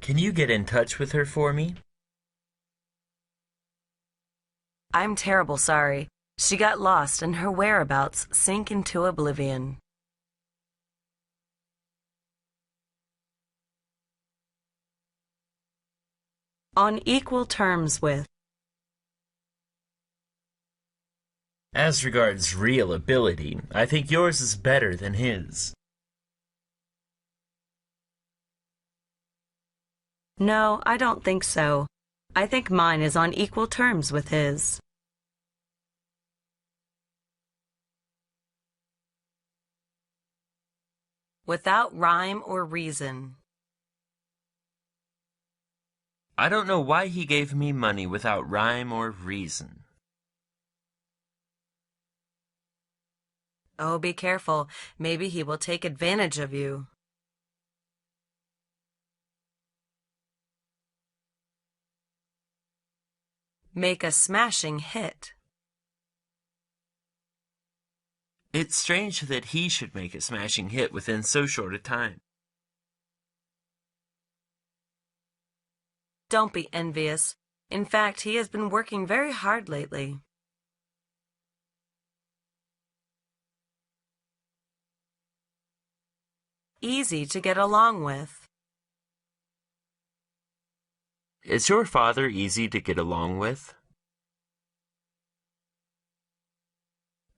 Can you get in touch with her for me? I'm terrible sorry. She got lost and her whereabouts sink into oblivion. On equal terms with. As regards real ability, I think yours is better than his. No, I don't think so. I think mine is on equal terms with his. Without rhyme or reason. I don't know why he gave me money without rhyme or reason. Oh, be careful. Maybe he will take advantage of you. Make a smashing hit. It's strange that he should make a smashing hit within so short a time. Don't be envious. In fact, he has been working very hard lately. Easy to get along with. Is your father easy to get along with?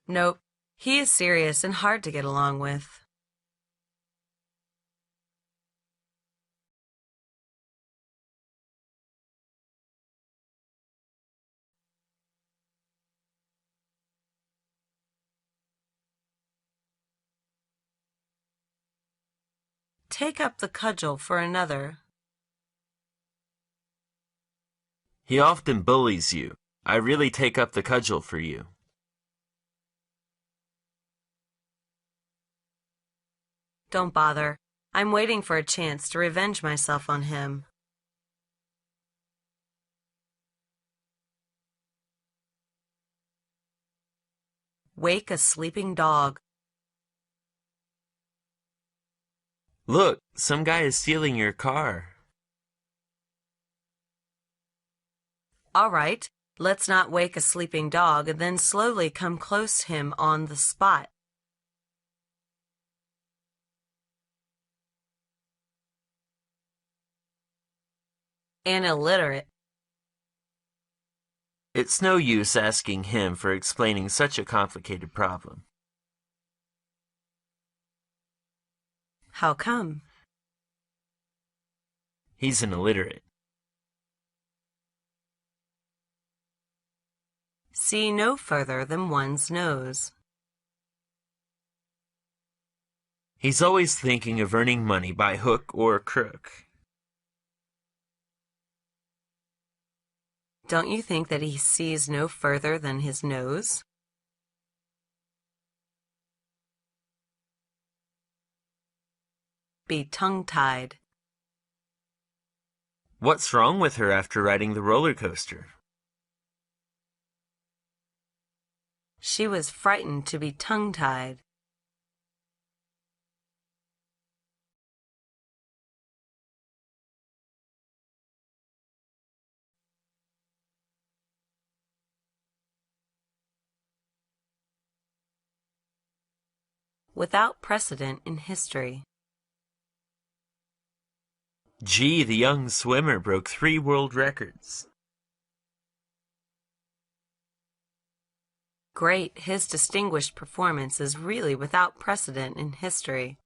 Nope. He is serious and hard to get along with. Take up the cudgel for another. He often bullies you. I really take up the cudgel for you. Don't bother. I'm waiting for a chance to revenge myself on him. Wake a sleeping dog. Look, some guy is stealing your car. All right, let's not wake a sleeping dog and then slowly come close to him on the spot. An illiterate. It's no use asking him for explaining such a complicated problem. How come? He's an illiterate. See no further than one's nose. He's always thinking of earning money by hook or crook. Don't you think that he sees no further than his nose? Be tongue-tied. What's wrong with her after riding the roller coaster? She was frightened to be tongue-tied. Without precedent in history. Gee, the young swimmer broke 3 world records. Great, his distinguished performance is really without precedent in history.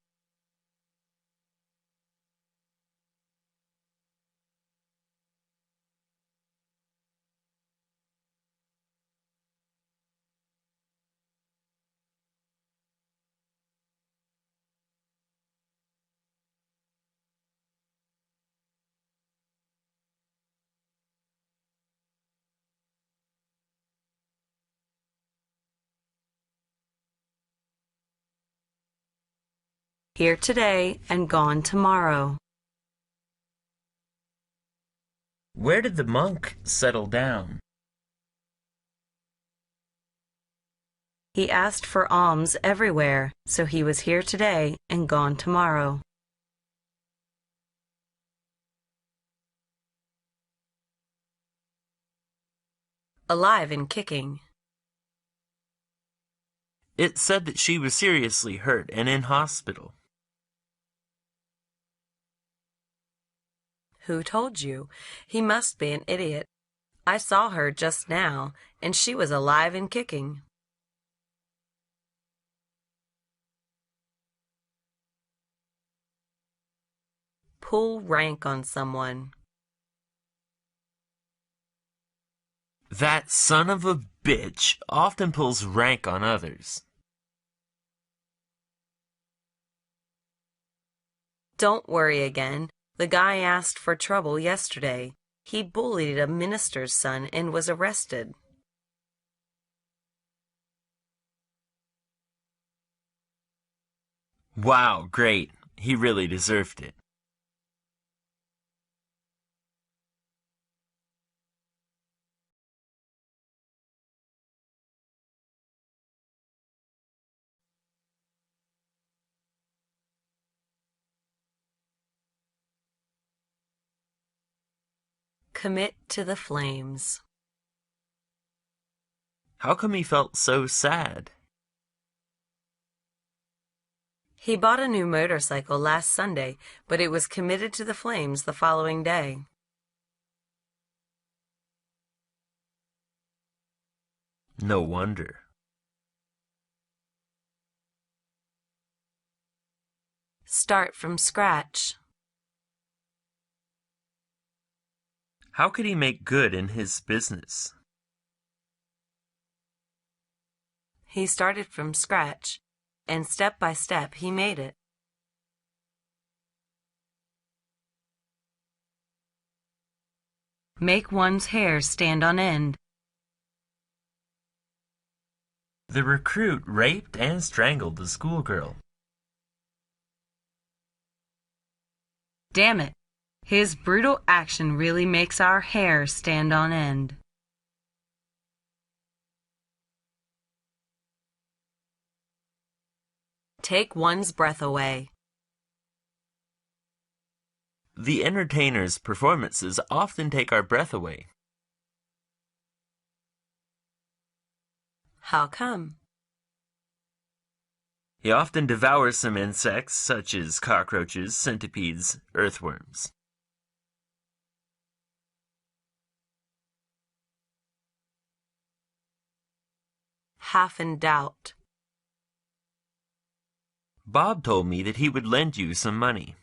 Here today and gone tomorrow. Where did the monk settle down? He asked for alms everywhere, so he was here today and gone tomorrow. Alive and kicking. It said that she was seriously hurt and in hospital. Who told you? He must be an idiot. I saw her just now, and she was alive and kicking. Pull rank on someone. That son of a bitch often pulls rank on others. Don't worry again. The guy asked for trouble yesterday. He bullied a minister's son and was arrested. Wow, great. He really deserved it. Commit to the flames. How come he felt so sad? He bought a new motorcycle last Sunday, but it was committed to the flames the following day. No wonder. Start from scratch. How could he make good in his business? He started from scratch, and step by step he made it. Make one's hair stand on end. The recruit raped and strangled the schoolgirl. Damn it! His brutal action really makes our hair stand on end. Take one's breath away. The entertainer's performances often take our breath away. How come? He often devours some insects, such as cockroaches, centipedes, earthworms. Half in doubt. Bob told me that he would lend you some money.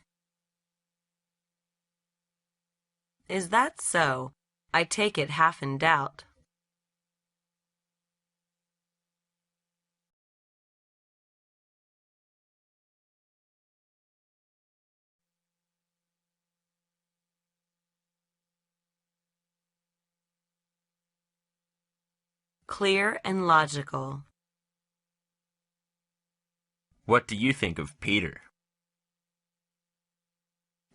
Is that so? I take it half in doubt. Clear and logical. What do you think of Peter?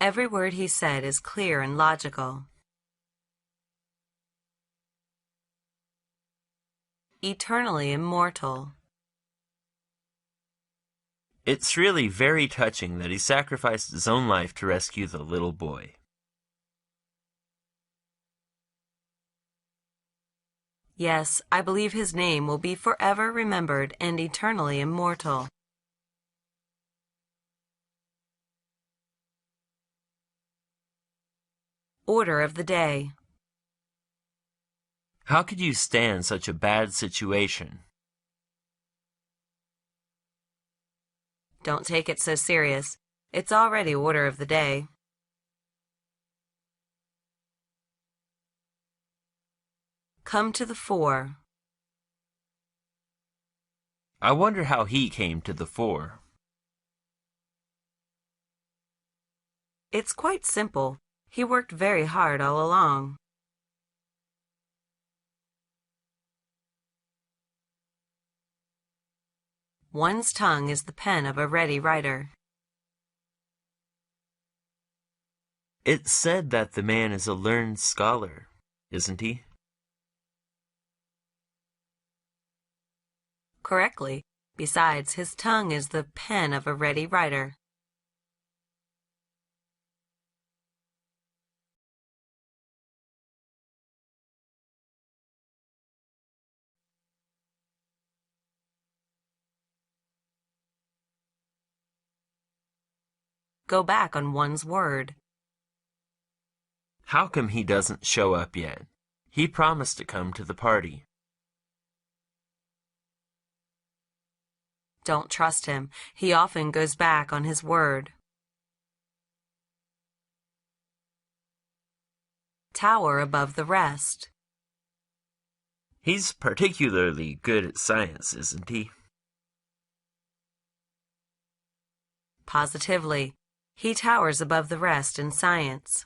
Every word he said is clear and logical. Eternally immortal. It's really very touching that he sacrificed his own life to rescue the little boy. Yes, I believe his name will be forever remembered and eternally immortal. Order of the day. How could you stand such a bad situation? Don't take it so serious. It's already order of the day. Come to the fore. I wonder how he came to the fore. It's quite simple. He worked very hard all along. One's tongue is the pen of a ready writer. It's said that the man is a learned scholar, isn't he? correctly. Besides, his tongue is the pen of a ready writer. Go back on one's word. How come he doesn't show up yet? He promised to come to the party. Don't trust him. He often goes back on his word. Tower above the rest. He's particularly good at science, isn't he? Positively. He towers above the rest in science.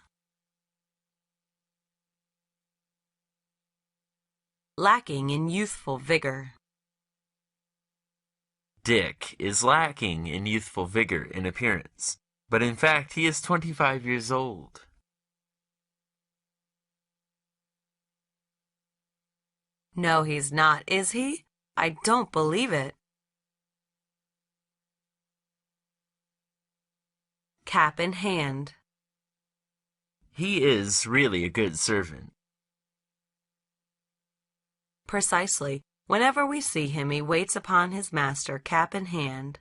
Lacking in youthful vigor. Dick is lacking in youthful vigor in appearance, but in fact he is 25 years old. No, he's not, is he? I don't believe it. Cap in hand. He is really a good servant. Precisely. Whenever we see him, he waits upon his master, cap in hand.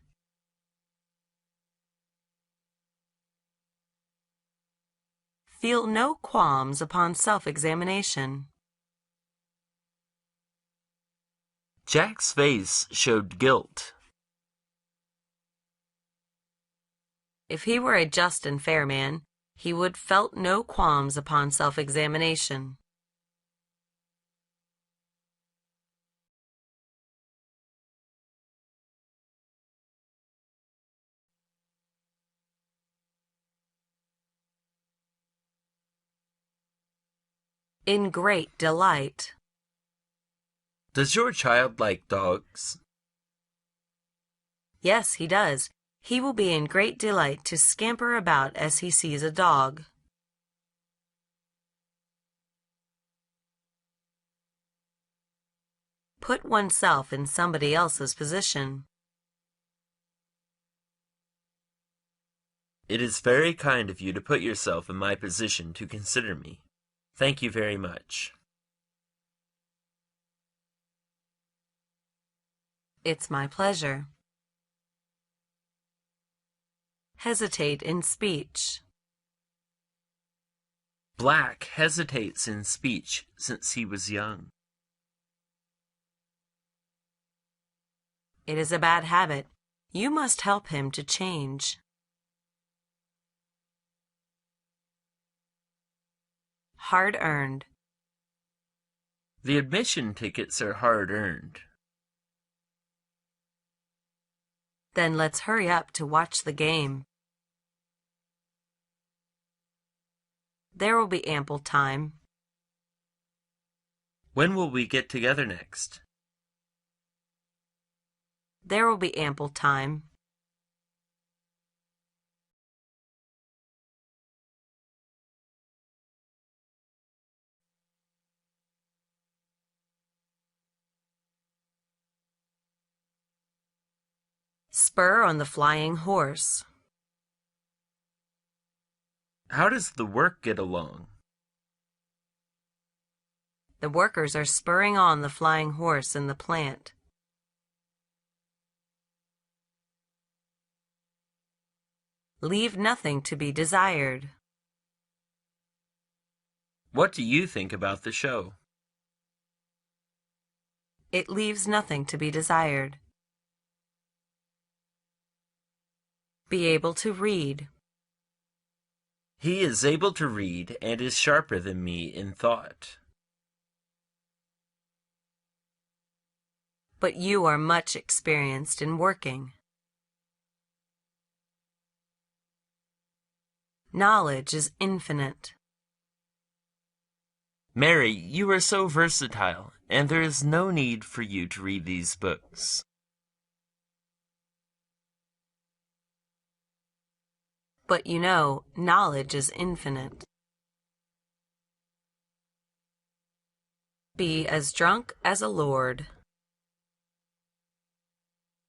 Feel no qualms upon self-examination. Jack's face showed guilt. If he were a just and fair man, he would felt no qualms upon self-examination. In great delight. Does your child like dogs? Yes, he does. He will be in great delight to scamper about as he sees a dog. Put oneself in somebody else's position. It is very kind of you to put yourself in my position to consider me. Thank you very much. It's my pleasure. Hesitate in speech. Black hesitates in speech since he was young. It is a bad habit. You must help him to change. Hard-earned. The admission tickets are hard-earned. Then let's hurry up to watch the game. There will be ample time. When will we get together next? There will be ample time. Spur on the flying horse. How does the work get along? The workers are spurring on the flying horse in the plant. Leave nothing to be desired. What do you think about the show? It leaves nothing to be desired. Be able to read. He is able to read and is sharper than me in thought. But you are much experienced in working. Knowledge is infinite. Mary, you are so versatile, and there is no need for you to read these books. But you know, knowledge is infinite. Be as drunk as a lord.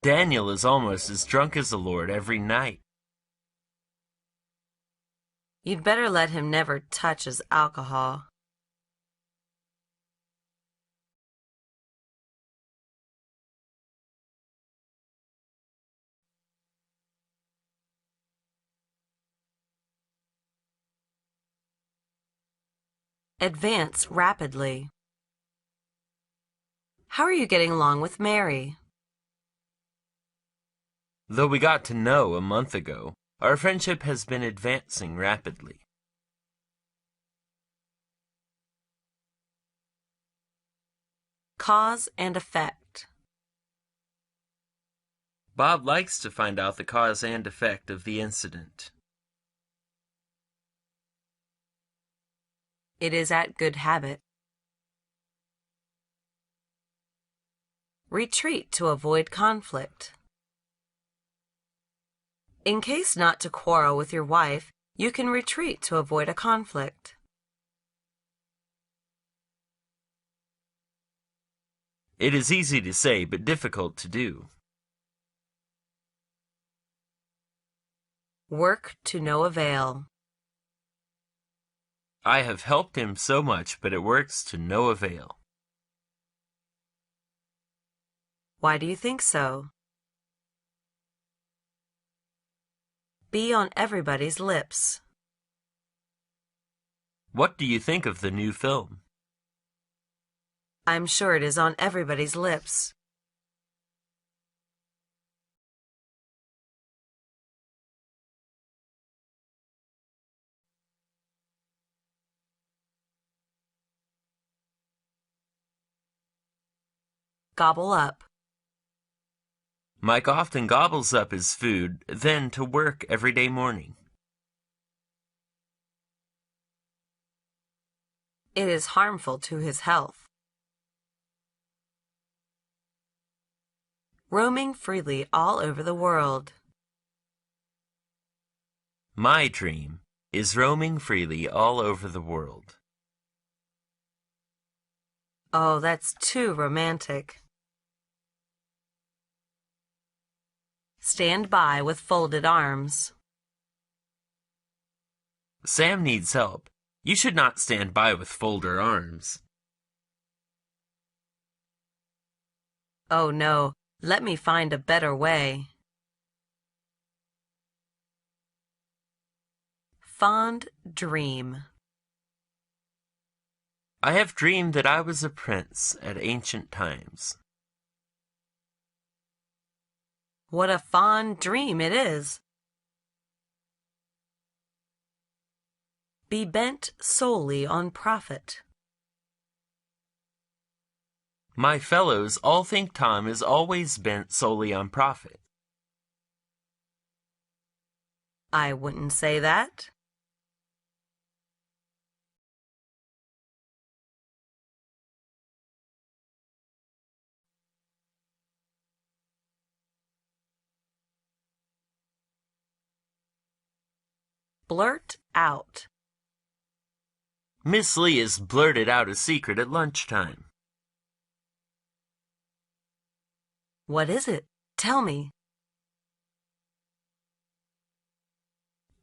Daniel is almost as drunk as the Lord every night. You'd better let him never touch his alcohol. Advance rapidly. How are you getting along with Mary? Though we got to know a month ago, our friendship has been advancing rapidly. Cause and effect. Bob likes to find out the cause and effect of the incident. It is at good habit. Retreat to avoid conflict. In case not to quarrel with your wife, you can retreat to avoid a conflict. It is easy to say, but difficult to do. Work to no avail. I have helped him so much, but it works to no avail. Why do you think so? Be on everybody's lips. What do you think of the new film? I'm sure it is on everybody's lips. Gobble up. Mike often gobbles up his food, then to work every day morning. It is harmful to his health. Roaming freely all over the world. My dream is roaming freely all over the world. Oh, that's too romantic. Stand by with folded arms. Sam needs help. You should not stand by with folded arms. Oh no, let me find a better way. Fond dream. I have dreamed that I was a prince at ancient times. What a fond dream it is. Be bent solely on profit. My fellows all think Tom is always bent solely on profit. I wouldn't say that. Blurt out. Miss Lee has blurted out a secret at lunchtime. What is it? Tell me.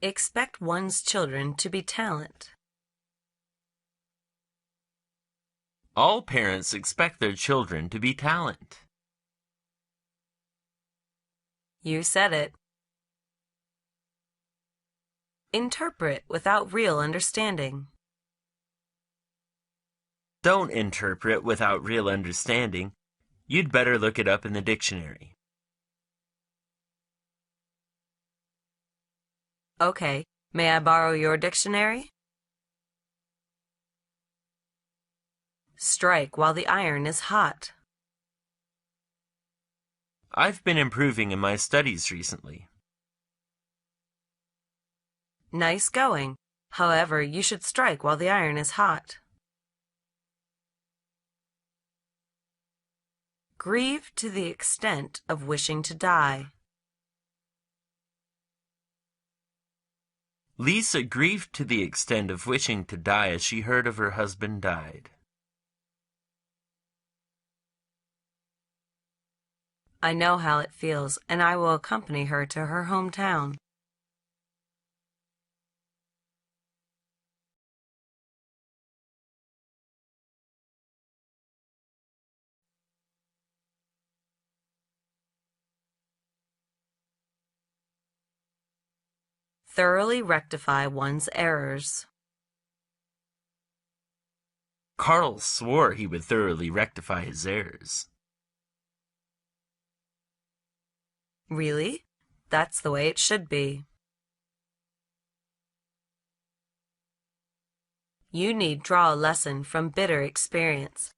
Expect one's children to be talent. All parents expect their children to be talent. You said it. Interpret without real understanding. Don't interpret without real understanding. You'd better look it up in the dictionary. Okay, may I borrow your dictionary? Strike while the iron is hot. I've been improving in my studies recently. Nice going. However, you should strike while the iron is hot. Grieve to the extent of wishing to die. Lisa grieved to the extent of wishing to die as she heard of her husband died. I know how it feels, and I will accompany her to her hometown. Thoroughly rectify one's errors. Carl swore he would thoroughly rectify his errors. Really? That's the way it should be. You need draw a lesson from bitter experience.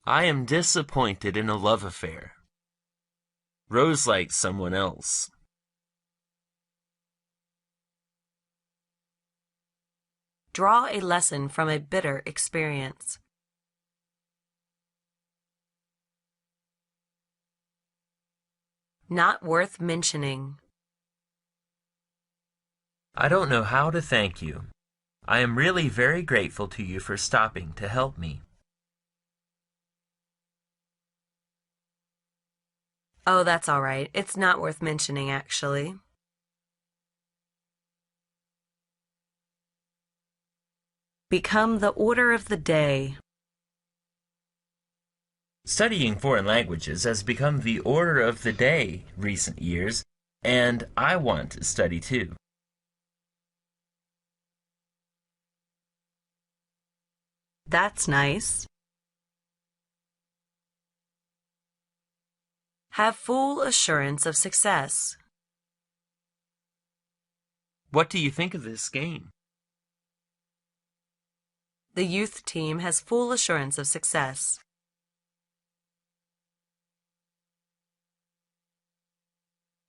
I am disappointed in a love affair. Rose likes someone else. Draw a lesson from a bitter experience. Not worth mentioning. I don't know how to thank you. I am really very grateful to you for stopping to help me. Oh, that's all right. It's not worth mentioning, actually. Become the order of the day. Studying foreign languages has become the order of the day recent years, and I want to study too. That's nice. Have full assurance of success. What do you think of this game? The youth team has full assurance of success.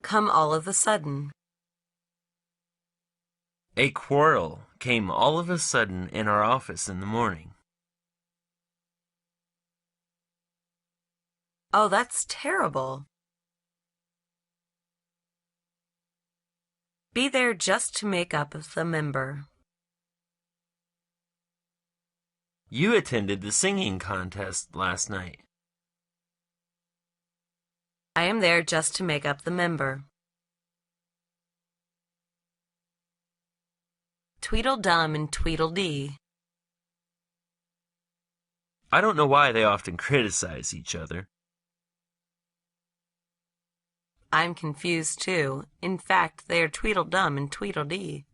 Come all of a sudden. A quarrel came all of a sudden in our office in the morning. Oh, that's terrible. Be there just to make up the member. You attended the singing contest last night. I am there just to make up the member. Tweedledum and Tweedledee. I don't know why they often criticize each other. I'm confused too. In fact, they are Tweedledum and Tweedledee.